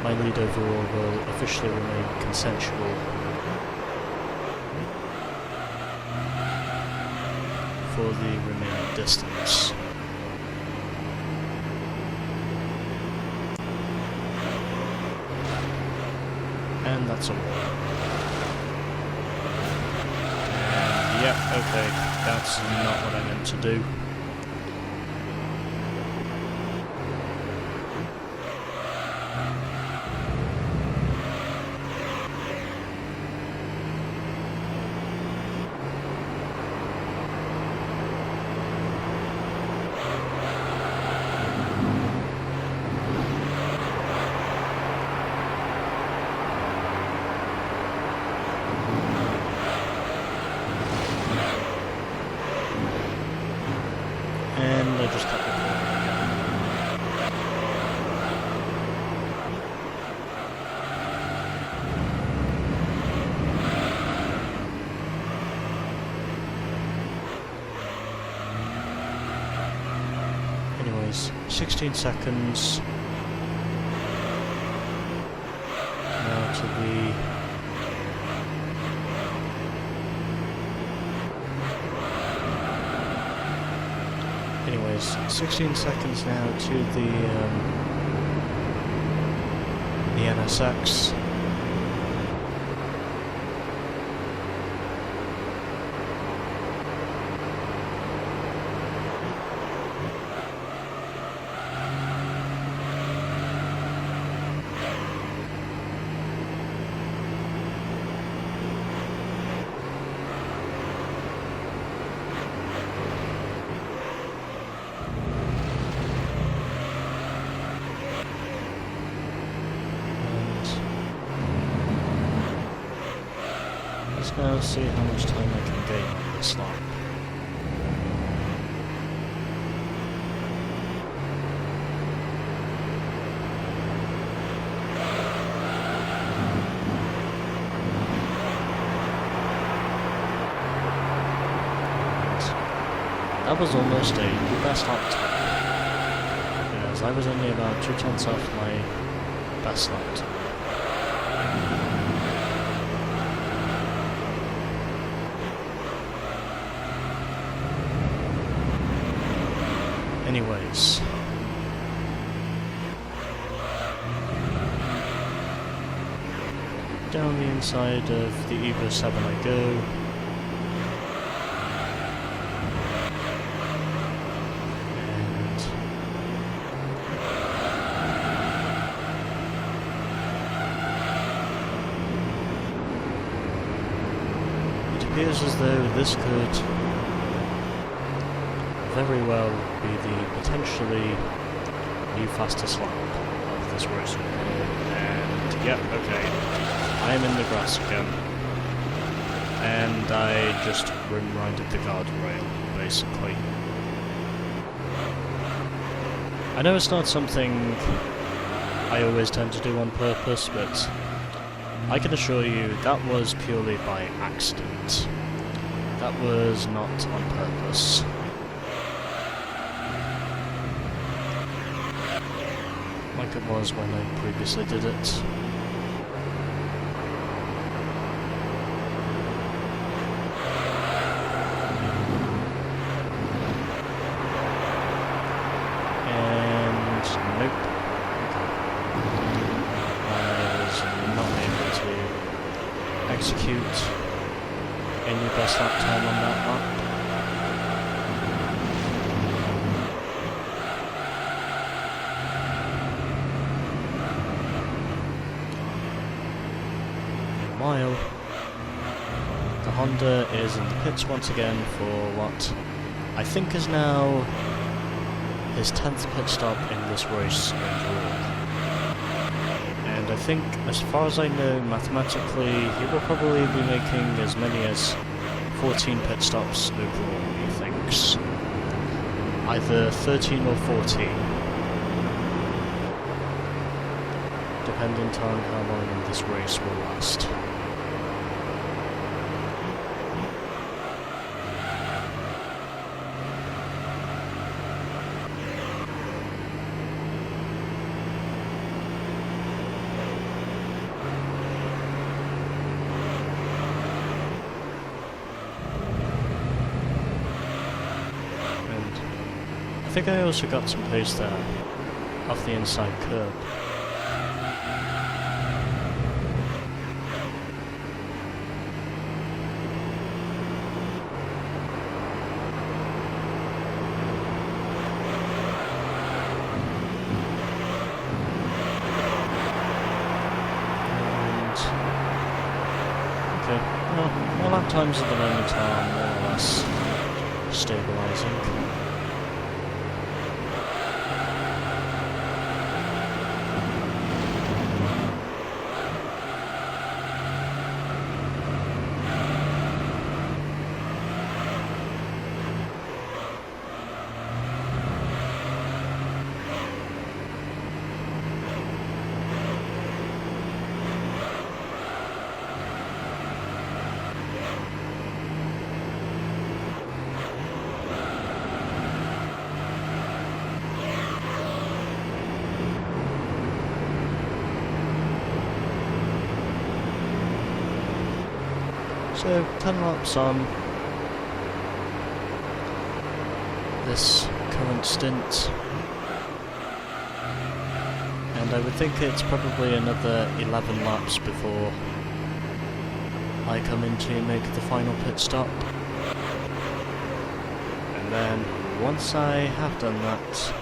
my lead overall will officially remain consensual for the remaining distance. And that's all. And yep, okay, that's not what I meant to do. And I just cut the corner again. Anyways, 16 seconds. Now to the Anyways, 16 seconds now to the NSX. Let's see how much time I can gain on this lap. That was almost a new best lap time, because I was only about 2/10 off my best lap time. Anyways, down the inside of the Evo 7 I go. And it appears as though this could very well be the potentially new fastest lap of this race. And yep, okay, I am in the grass again, and I just rim-rided the guardrail, basically. I know it's not something I always tend to do on purpose, but I can assure you that was purely by accident. That was not on purpose. Like it was when I previously did it. And nope. I was not able to execute a new best lap time on that lap. Honda is in the pits once again for what I think is now his 10th pit stop in this race overall. And I think, as far as I know, mathematically, he will probably be making as many as 14 pit stops overall, he thinks. Either 13 or 14. Dependent on how long this race will last. I think I also got some pace there, off the inside curb. And okay, well, my lap times at the moment are more or less stabilising. So, 10 laps on this current stint, and I would think it's probably another 11 laps before I come in to make the final pit stop. And then, once I have done that,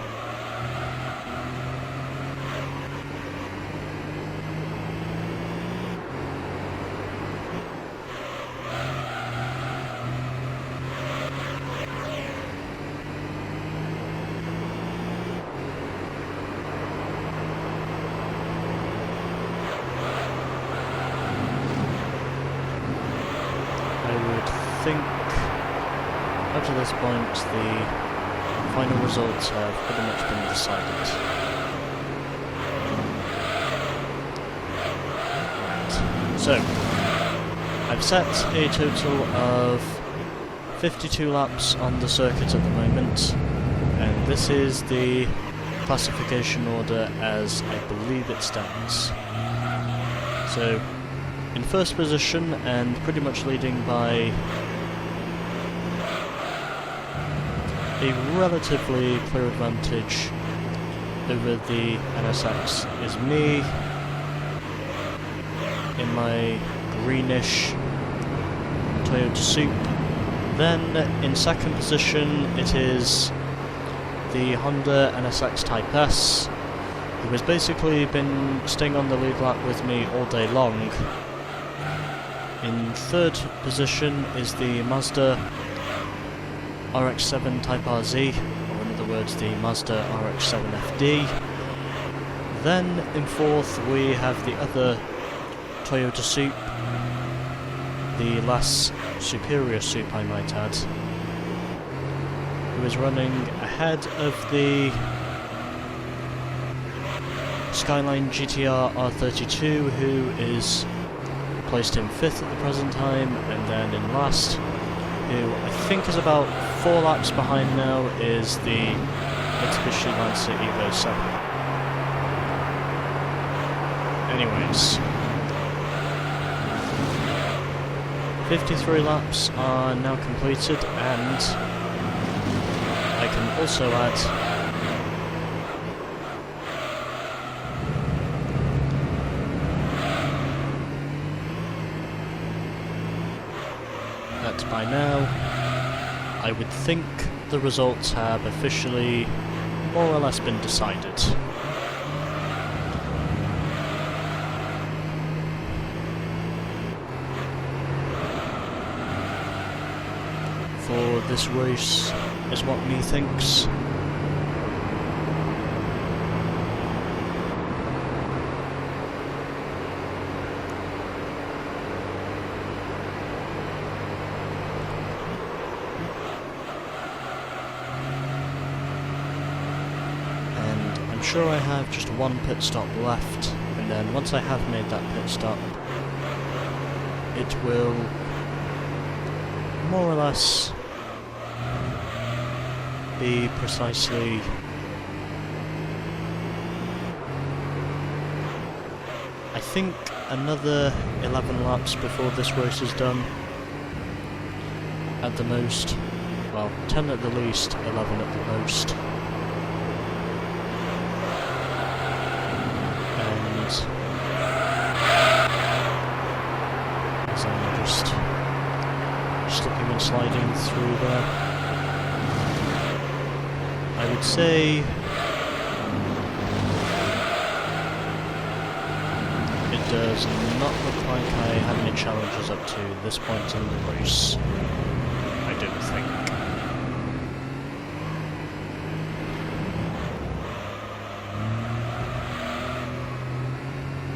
I think up to this point the final results have pretty much been decided. Right. So, I've set a total of 52 laps on the circuit at the moment, and this is the classification order as I believe it stands. So, in first position, and pretty much leading by a relatively clear advantage over the NSX, is me in my greenish Toyota Supra. Then in second position it is the Honda NSX Type S, who has basically been staying on the lead lap with me all day long. In third position is the Mazda RX-7 Type RZ, or in other words the Mazda RX-7 FD. Then in fourth we have the other Toyota Supra, the less superior Supra I might add, who is running ahead of the Skyline GTR R32, who is placed in 5th at the present time, and then in last, who I think is about 4 laps behind now, is the Mitsubishi Lancer Evo 7. Anyways, 53 laps are now completed, and I can also add that by now I would think the results have officially more or less been decided. for this race, is what me thinks. I'm sure I have just one pit stop left, and then once I have made that pit stop, it will more or less be precisely I think another 11 laps before this race is done, at the most. Well, 10 at the least, 11 at the most. As I'm just slipping and sliding through there, I would say it does not look like I have any challenges up to this point in the race. I don't think.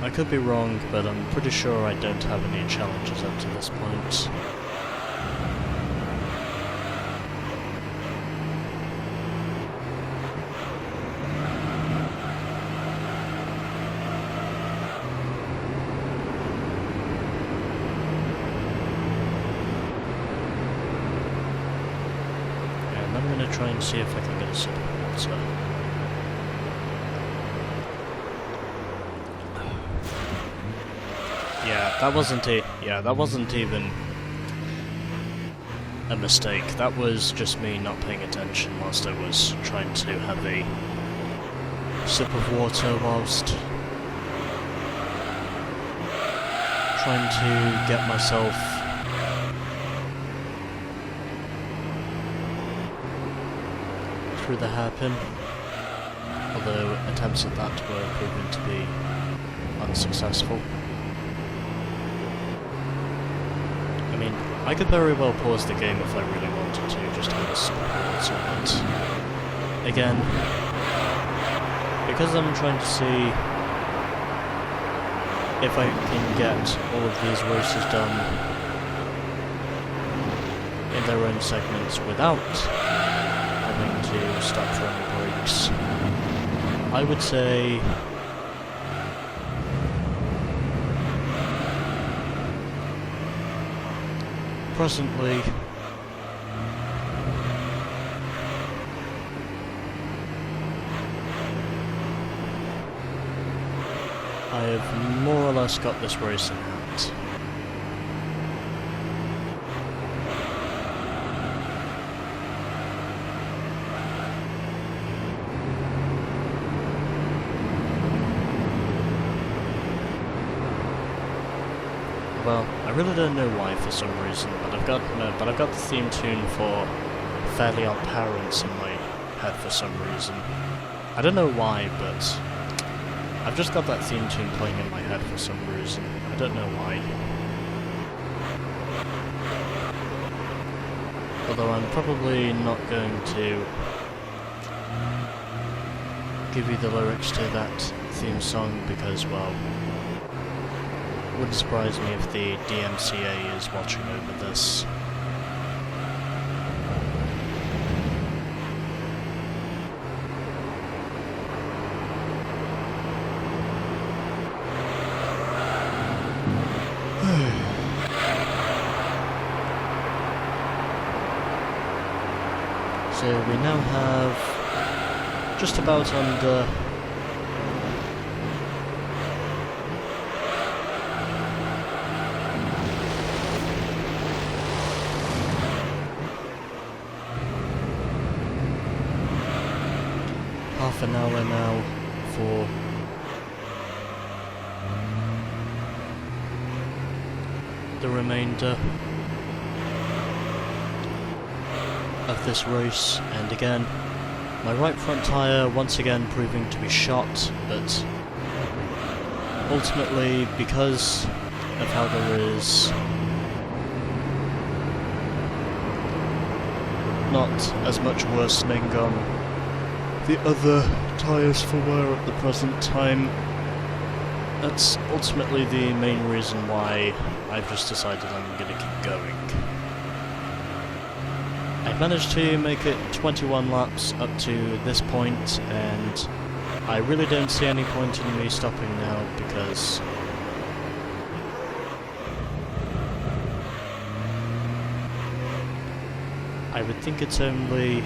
I could be wrong, but I'm pretty sure I don't have any challenges up to this point. And I'm going to try and see if I can get a sip of water. That wasn't even a mistake. That was just me not paying attention whilst I was trying to have a sip of water whilst trying to get myself through the hairpin, although attempts at that were proven to be unsuccessful. I could very well pause the game if I really wanted to, just to have a sip of water, but again, because I'm trying to see if I can get all of these races done in their own segments without having to stop for any breaks, I would say presently I have more or less got this race in hand. Well, I really don't know why for some reason, but I've got the theme tune for Fairly Odd Parents in my head for some reason. I don't know why, but I've just got that theme tune playing in my head for some reason. I don't know why. Although I'm probably not going to give you the lyrics to that theme song because, well, it wouldn't surprise me if the DMCA is watching over this. So we now have just about under half an hour now for the remainder of this race, and again, my right front tyre once again proving to be shot, but ultimately, because of how there is not as much worsening on the other tyres for wear at the present time. That's ultimately the main reason why I've just decided I'm going to keep going. I've managed to make it 21 laps up to this point, and I really don't see any point in me stopping now, because I would think it's only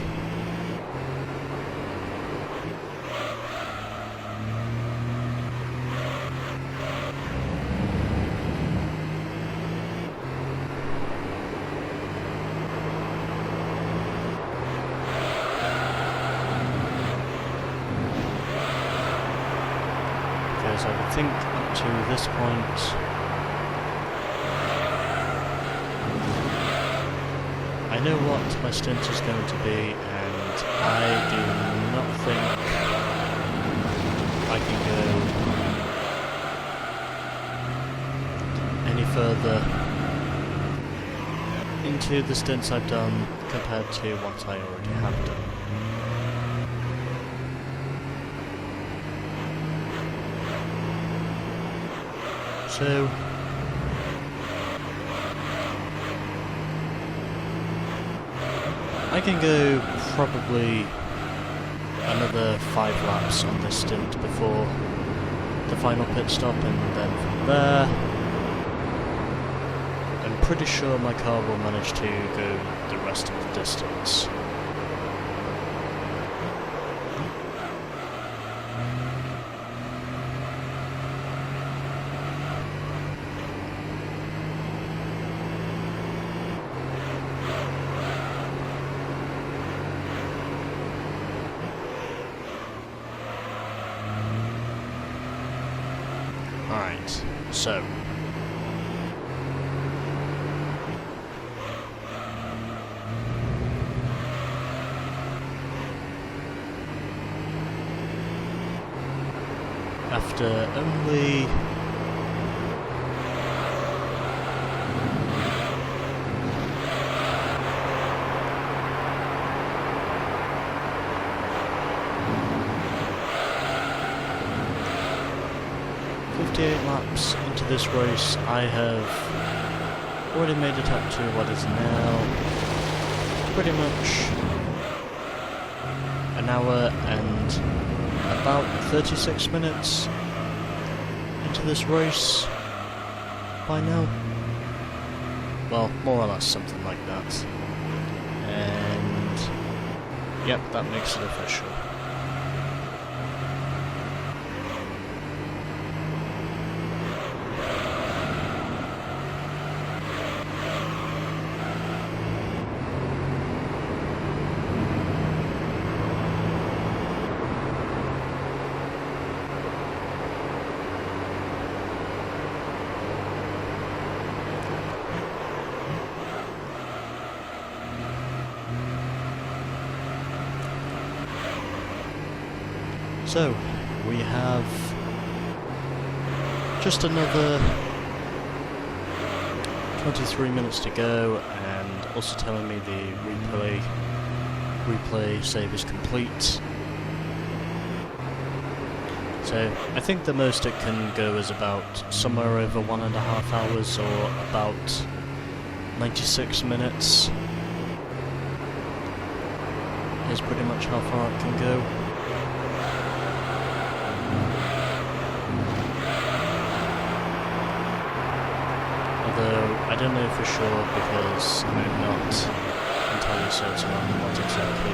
because I would think up to this point I know what my stint is going to be, and I do not think I can go any further into the stints I've done compared to what I already have done. So I can go probably another 5 laps on this stint before the final pit stop, and then from there I'm pretty sure my car will manage to go the rest of the distance. Alright, so after only laps into this race, I have already made it up to what is now pretty much an hour and about 36 minutes into this race by now. Well, more or less something like that. And yep, that makes it official. So, we have just another 23 minutes to go, and also telling me the replay save is complete. So, I think the most it can go is about somewhere over 1.5 hours, or about 96 minutes is pretty much how far it can go. Although I don't know for sure, because I'm not entirely certain on what exactly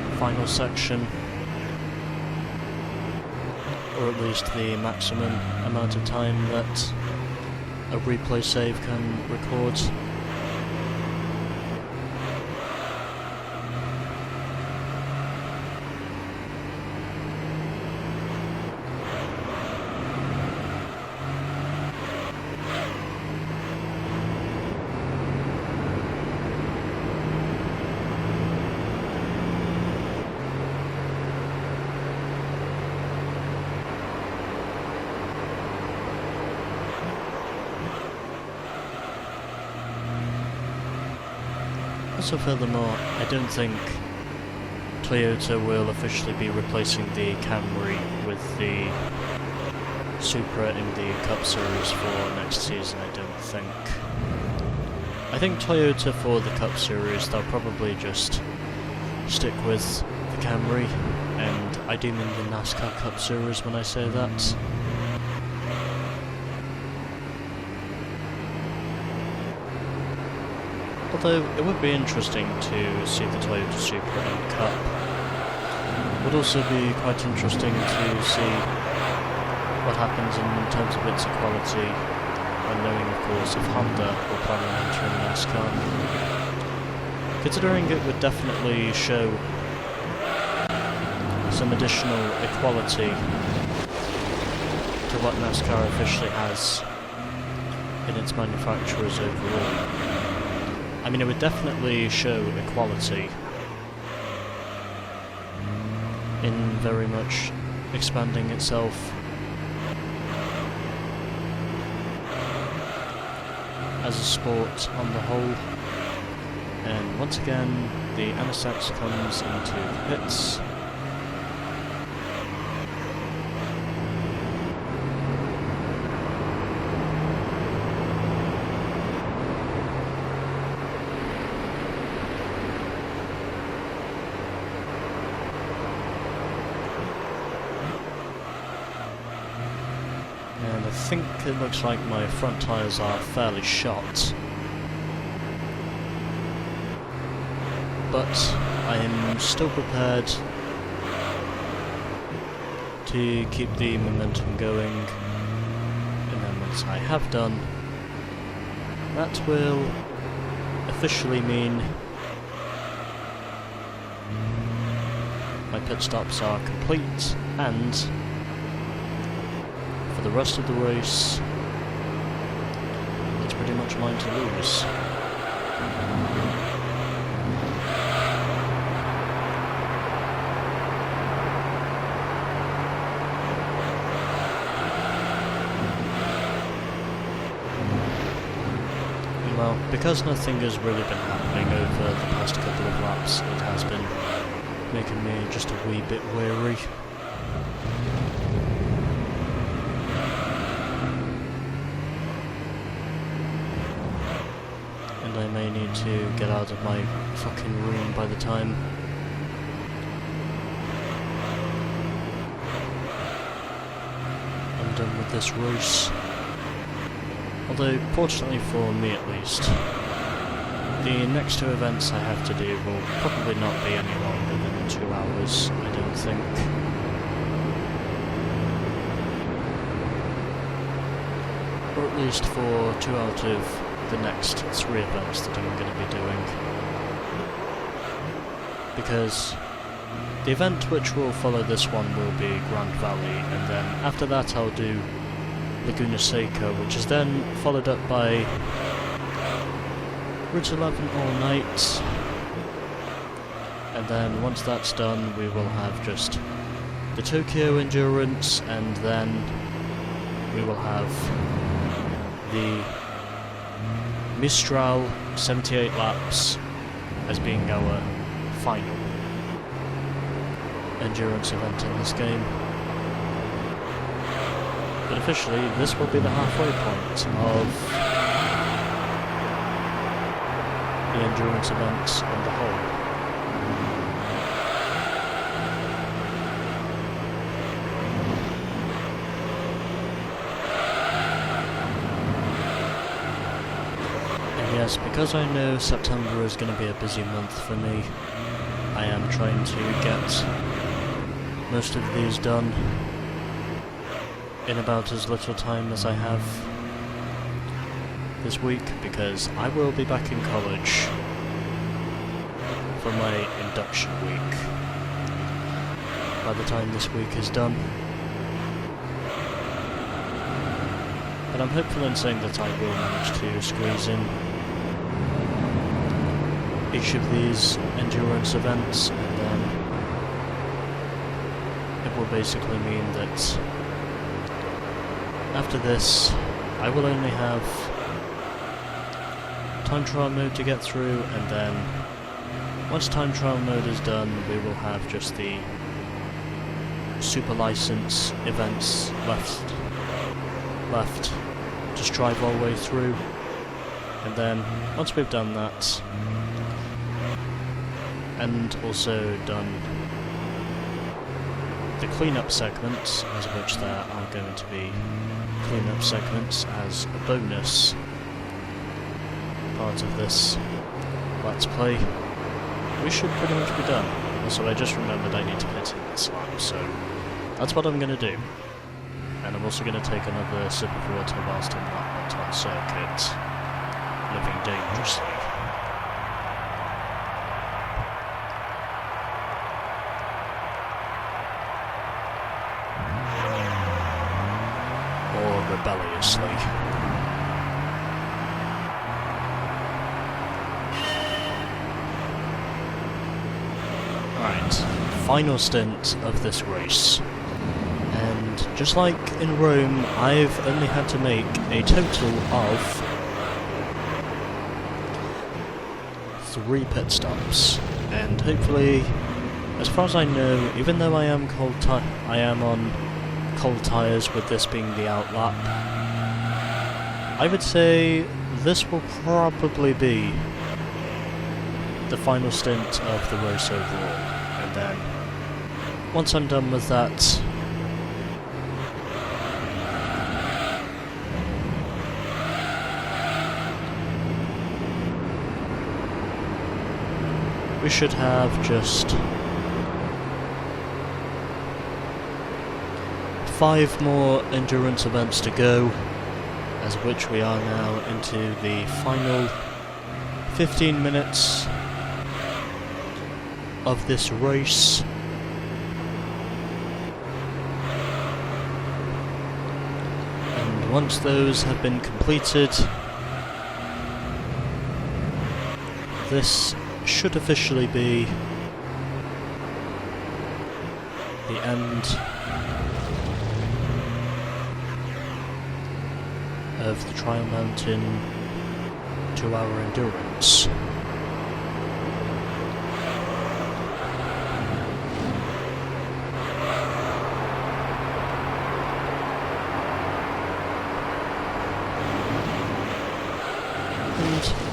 the final section, or at least the maximum amount of time that a replay save can record. Also furthermore, I don't think Toyota will officially be replacing the Camry with the Supra in the Cup Series for next season, I don't think. I think Toyota for the Cup Series, they'll probably just stick with the Camry, and I do mean the NASCAR Cup Series when I say that. Although it would be interesting to see the Toyota Supra in Cup. It would also be quite interesting to see what happens in terms of its equality, and knowing of course if Honda will plan on entering NASCAR. Considering it would definitely show some additional equality to what NASCAR officially has in its manufacturers overall. I mean, it would definitely show equality in very much expanding itself as a sport on the whole. And once again, the NSX comes into the pits. And I think it looks like my front tyres are fairly shot. But I am still prepared to keep the momentum going, and then once I have done, that will officially mean my pit stops are complete, and for the rest of the race it's pretty much mine to lose. Well, because nothing has really been happening over the past couple of laps, it has been making me just a wee bit weary. And I may need to get out of my fucking room by the time I'm done with this race. Although, fortunately for me at least, the next two events I have to do will probably not be any longer than 2 hours, I don't think. Or at least for 2 out of the next 3 events that I'm going to be doing. Because the event which will follow this one will be Grand Valley, and then after that I'll do Laguna Seca, which is then followed up by Route 11 all night, and then once that's done we will have just the Tokyo Endurance, and then we will have the Mistral 78 laps as being our final endurance event in this game. But officially, this will be the halfway point of the endurance events on the whole. And yes, because I know September is going to be a busy month for me, I am trying to get most of these done in about as little time as I have this week, because I will be back in college for my induction week by the time this week is done. But I'm hopeful in saying that I will manage to squeeze in each of these endurance events, and then it will basically mean that after this, I will only have time trial mode to get through, and then once time trial mode is done, we will have just the super license events left. Just drive all the way through, and then once we've done that, and also done the cleanup segments, as of which there are going to be cleanup segments as a bonus part of this Let's Play, we should pretty much be done. Also, I just remembered I need to fit in this lap, so that's what I'm going to do. And I'm also going to take another sip of water whilst in that on circuit, living dangerously. Or rebelliously. Right, final stint of this race. And just like in Rome, I've only had to make a total of 3 pit stops. And hopefully, as far as I know, even though I am on cold tyres with this being the outlap, I would say this will probably be the final stint of the race overall. And then, once I'm done with that, we should have just 5 more endurance events to go, as of which we are now into the final 15 minutes of this race. And once those have been completed, this should officially be the end of the Trial Mountain 2-hour endurance.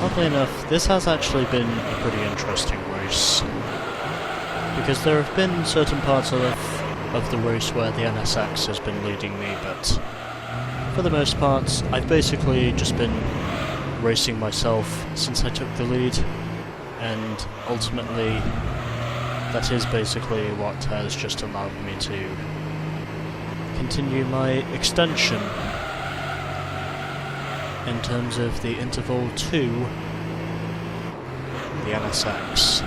Oddly enough, this has actually been a pretty interesting race, because there have been certain parts of the race where the NSX has been leading me, but for the most part, I've basically just been racing myself since I took the lead, and ultimately that is basically what has just allowed me to continue my extension in terms of the interval to the NSX.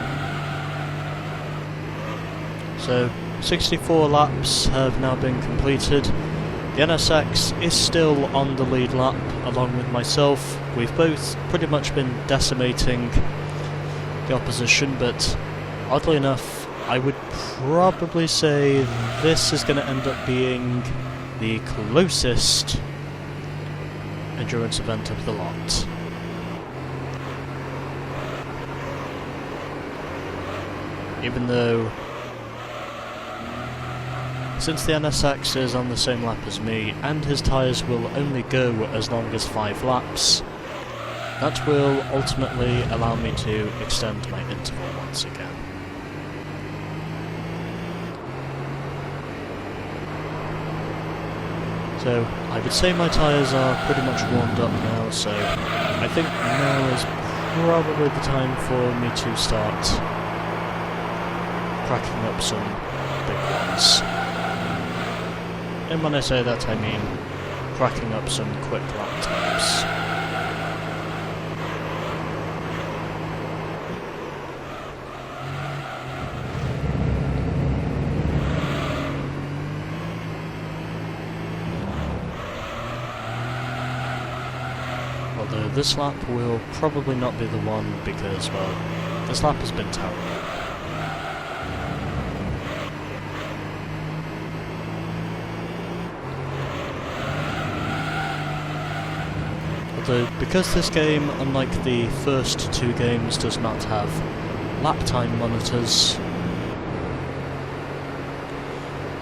So 64 laps have now been completed. The NSX is still on the lead lap along with myself. We've both pretty much been decimating the opposition, but oddly enough, I would probably say this is going to end up being the closest endurance event of the lot. Even though, since the NSX is on the same lap as me, and his tyres will only go as long as 5 laps, that will ultimately allow me to extend my interval once again. So, I would say my tyres are pretty much warmed up now, so I think now is probably the time for me to start cracking up some big ones. And when I say that, I mean cracking up some quick lap times. Although this lap will probably not be the one because, well, this lap has been terrible. Although, because this game, unlike the first 2 games, does not have lap time monitors.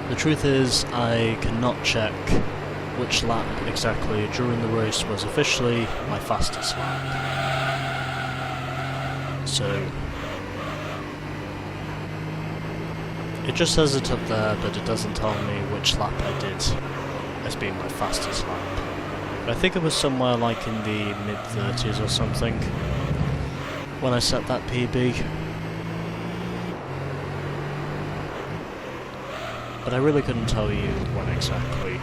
The truth is, I cannot check which lap exactly during the race was officially my fastest lap. So it just says it up there, but it doesn't tell me which lap I did as being my fastest lap. I think it was somewhere like in the mid-30s or something when I set that PB. But I really couldn't tell you when exactly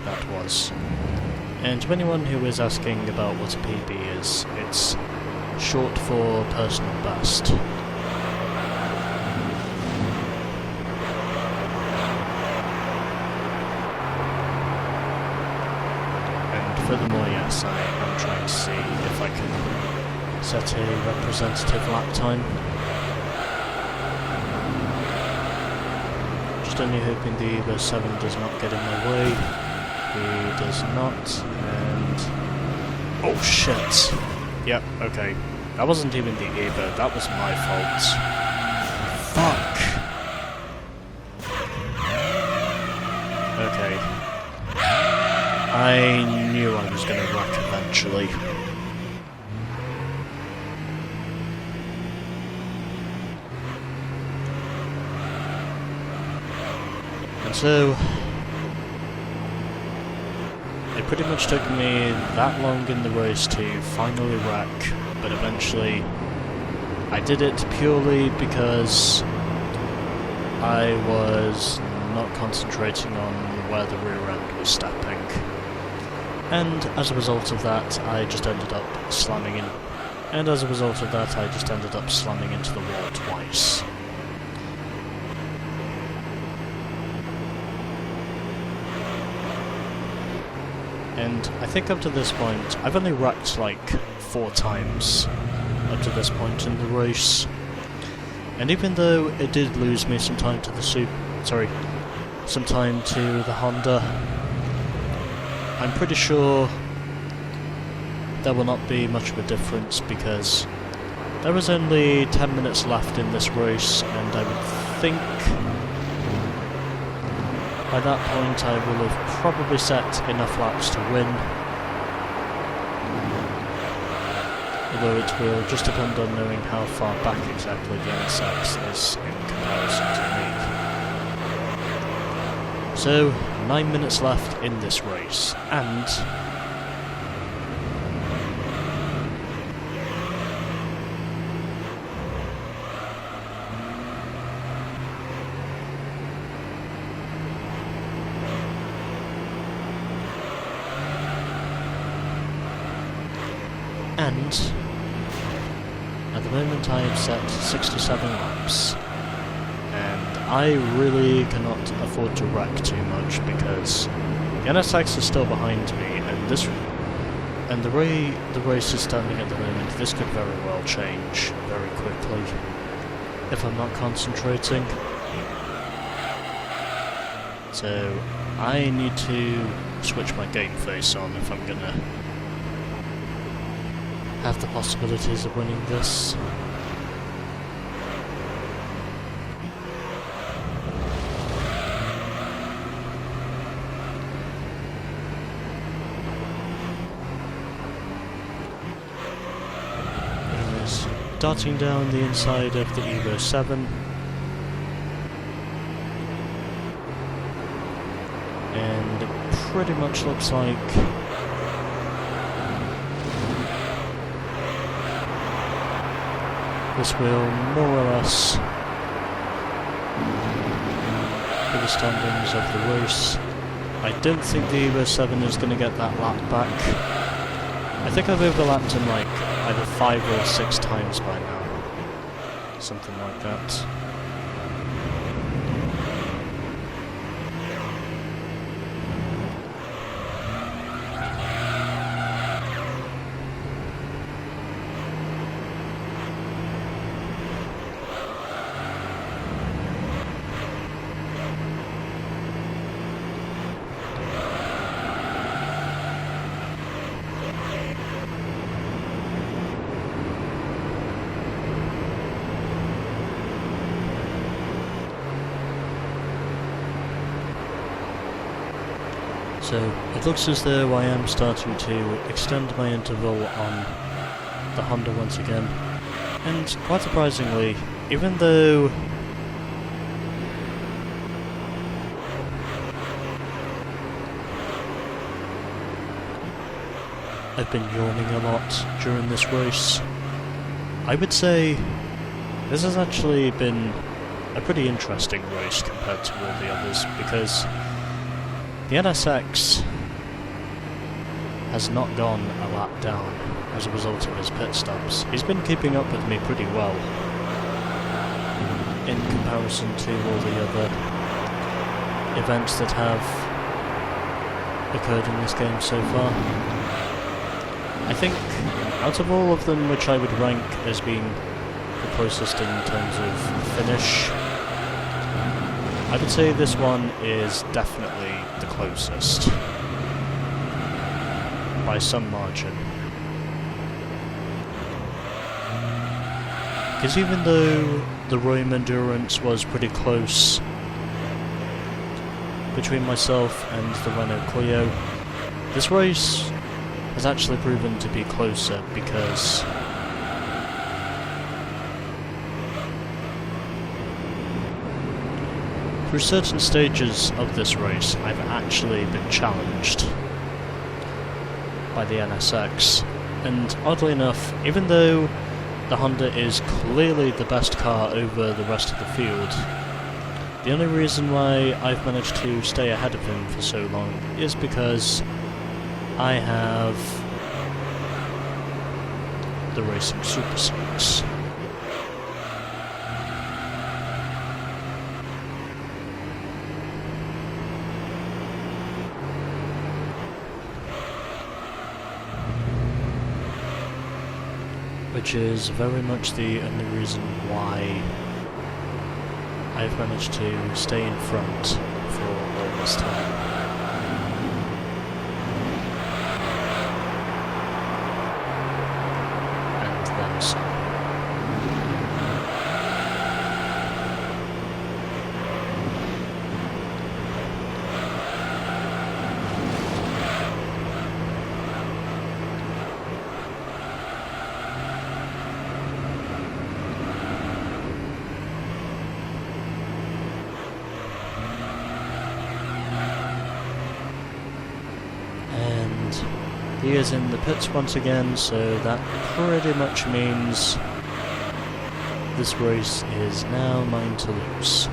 that was. And to anyone who is asking about what a PB is, it's short for personal best. And furthermore, yes, I am trying to see if I can set a representative lap time. Just only hoping the Evo 7 does not get in my way. He does not, and... oh shit! Yep, okay. That wasn't even the Evo, that was my fault. Fuck! Okay. I knew I was gonna wreck eventually. And so... it pretty much took me that long in the race to finally wreck, but eventually I did it purely because I was not concentrating on where the rear end was stepping. And as a result of that, I just ended up slamming in. And as a result of that, I just ended up slamming into the wall twice. And I think up to this point, I've only wrecked like 4 times up to this point in the race. And even though it did lose me some time to the some time to the Honda, I'm pretty sure there will not be much of a difference because there was only 10 minutes left in this race, and I would think by that point I will have probably set enough laps to win. Although it will just depend on knowing how far back exactly the NSX is in comparison to me. So, 9 minutes left in this race, and... at the moment I have set 67 laps, and I really cannot afford to wreck too much because the NSX is still behind me, and the way the race is standing at the moment, this could very well change very quickly if I'm not concentrating. So I need to switch my game face on if I'm gonna have the possibilities of winning this. Anyways, darting down the inside of the Evo 7. And it pretty much looks like this will more or less be the standings of the race. I don't think the Evo 7 is going to get that lap back. I think I've overlapped him like either 5 or 6 times by now. Something like that. So it looks as though I am starting to extend my interval on the Honda once again. And quite surprisingly, even though I've been yawning a lot during this race, I would say this has actually been a pretty interesting race compared to all the others, because the NSX has not gone a lap down as a result of his pit stops. He's been keeping up with me pretty well in comparison to all the other events that have occurred in this game so far. I think out of all of them which I would rank as being the closest in terms of finish, I would say this one is definitely the closest, by some margin. Because even though the Rome Endurance was pretty close between myself and the Renault Clio, this race has actually proven to be closer, because through certain stages of this race, I've actually been challenged by the NSX. And oddly enough, even though the Honda is clearly the best car over the rest of the field, the only reason why I've managed to stay ahead of him for so long is because I have the racing super seats. Which is very much the only reason why I've managed to stay in front for all this time. And then some. He is in the pits once again, so that pretty much means this race is now mine to lose.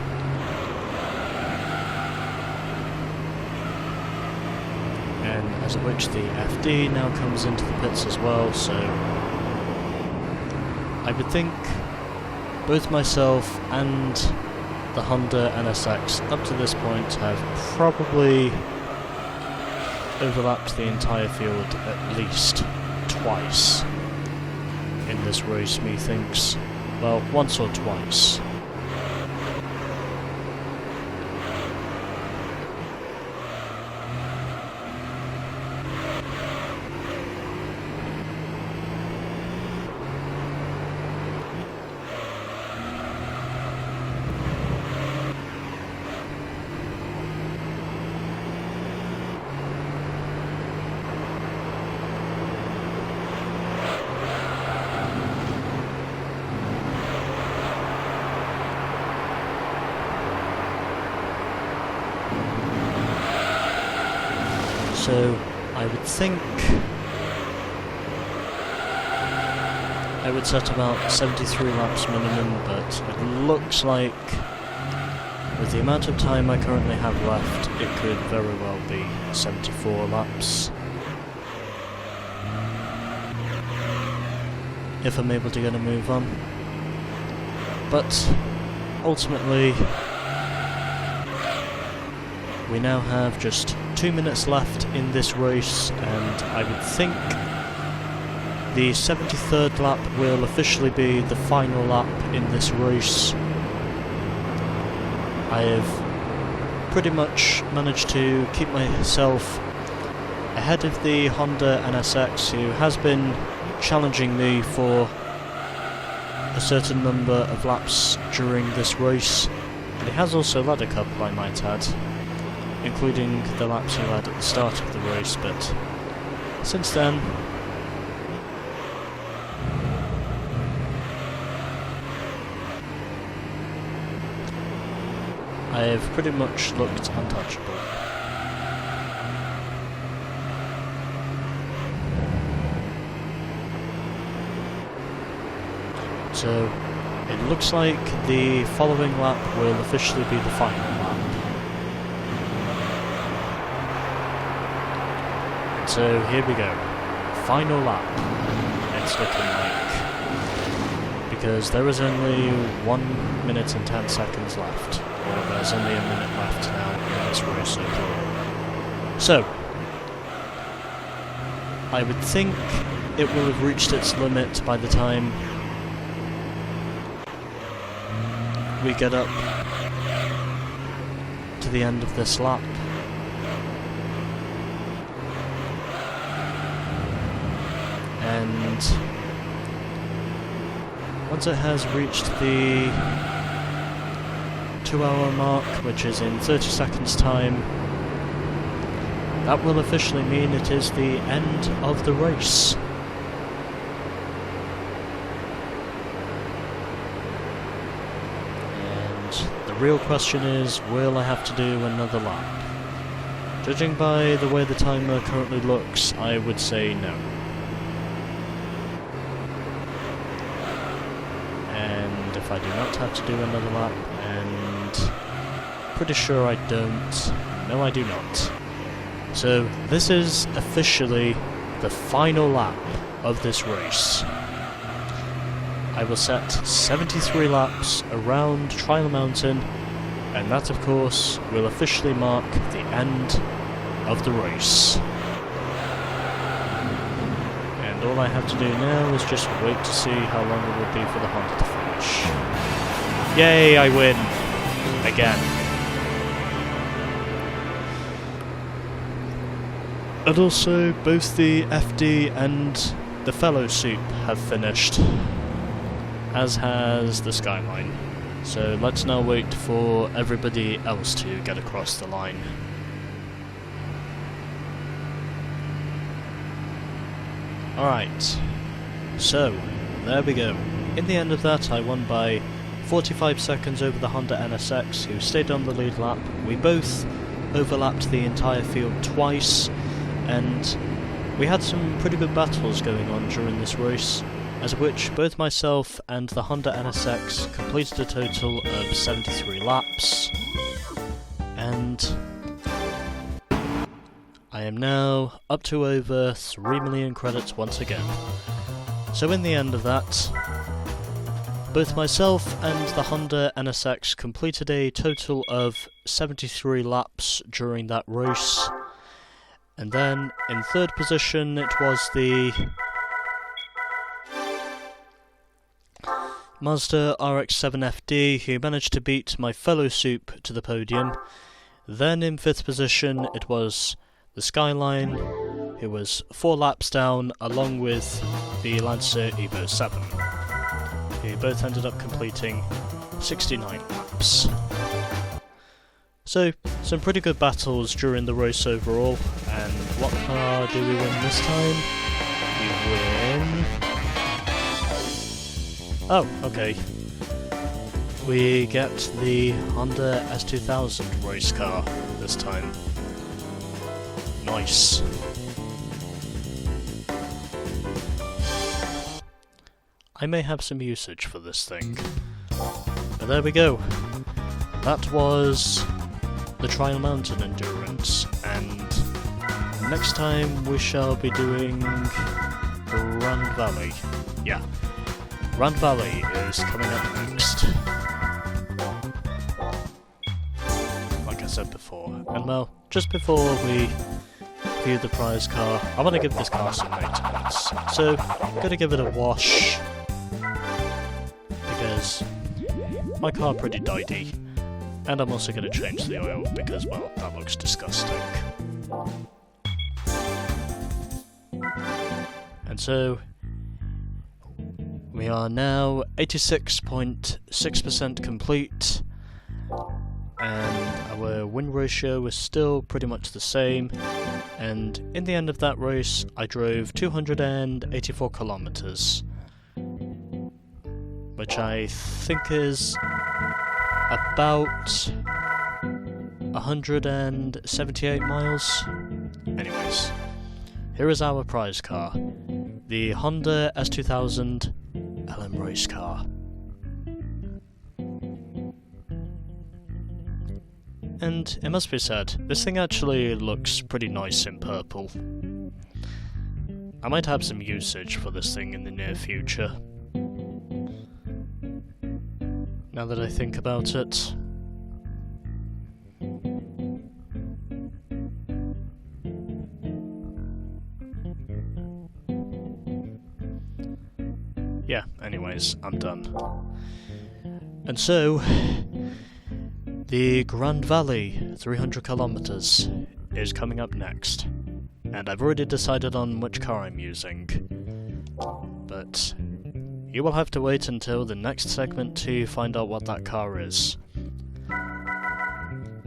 And as of which the FD now comes into the pits as well, so I would think both myself and the Honda NSX up to this point have probably overlapped the entire field at least twice in this race, methinks. Well, once or twice. So, I would think I would set about 73 laps minimum, but it looks like with the amount of time I currently have left, it could very well be 74 laps. If I'm able to get a move on. But, ultimately, we now have just 2 minutes left in this race, and I would think the 73rd lap will officially be the final lap in this race. I have pretty much managed to keep myself ahead of the Honda NSX, who has been challenging me for a certain number of laps during this race, and he has also led a couple, I might add. including the laps you had at the start of the race, but since then I have pretty much looked untouchable. So it looks like the following lap will officially be the final lap. So here we go. Final lap. It's looking like. Because there is only 1 minute and 10 seconds left. Or there's only a minute left now in this race overall. So, I would think it will have reached its limit by the time we get up to the end of this lap. And once it has reached the 2-hour mark, which is in 30 seconds time, that will officially mean it is the end of the race. And the real question is, will I have to do another lap? Judging by the way the timer currently looks, I would say no. And if I do not have to do another lap, and pretty sure I don't, no I do not. So this is officially the final lap of this race. I will set 73 laps around Trial Mountain, and that of course will officially mark the end of the race. And all I have to do now is just wait to see how long it will be for the Honda to finish. Yay, I win! Again. And also, both the FD and the fellow soup have finished, as has the Skyline. So let's now wait for everybody else to get across the line. Alright, so there we go. In the end of that, I won by 45 seconds over the Honda NSX, who stayed on the lead lap. We both overlapped the entire field twice, and we had some pretty good battles going on during this race, as of which both myself and the Honda NSX completed a total of 73 laps, and I am now up to over 3 million credits once again. So in the end of that, both myself and the Honda NSX completed a total of 73 laps during that race. And then in third position it was the Mazda RX-7 FD, who managed to beat my fellow soup to the podium. Then in fifth position it was the Skyline, who was 4 laps down, along with the Lancer Evo 7, who both ended up completing 69 laps. So, some pretty good battles during the race overall, and what car do we win this time? We win... Oh, okay. We get the Honda S2000 race car this time. Nice. I may have some usage for this thing. But there we go. That was the Trial Mountain Endurance, and next time we shall be doing Gran Valley. Yeah. Gran Valley is coming up next. Like I said before. And well, just before we view the prize car, I want to give this car some maintenance. So, I'm going to give it a wash, because my car pretty didey. And I'm also going to change the oil because, well, that looks disgusting. And so, we are now 86.6% complete, and I our win ratio was still pretty much the same, and in the end of that race I drove 284 kilometers, which I think is about 178 miles. Anyways, here is our prize car, the Honda S2000 LM race car. And it must be said, this thing actually looks pretty nice in purple. I might have some usage for this thing in the near future, now that I think about it. Yeah, anyways, I'm done. And so, the Grand Valley, 300 kilometers, is coming up next. And I've already decided on which car I'm using. But you will have to wait until the next segment to find out what that car is.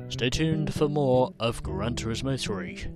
Stay tuned for more of Gran Turismo 3.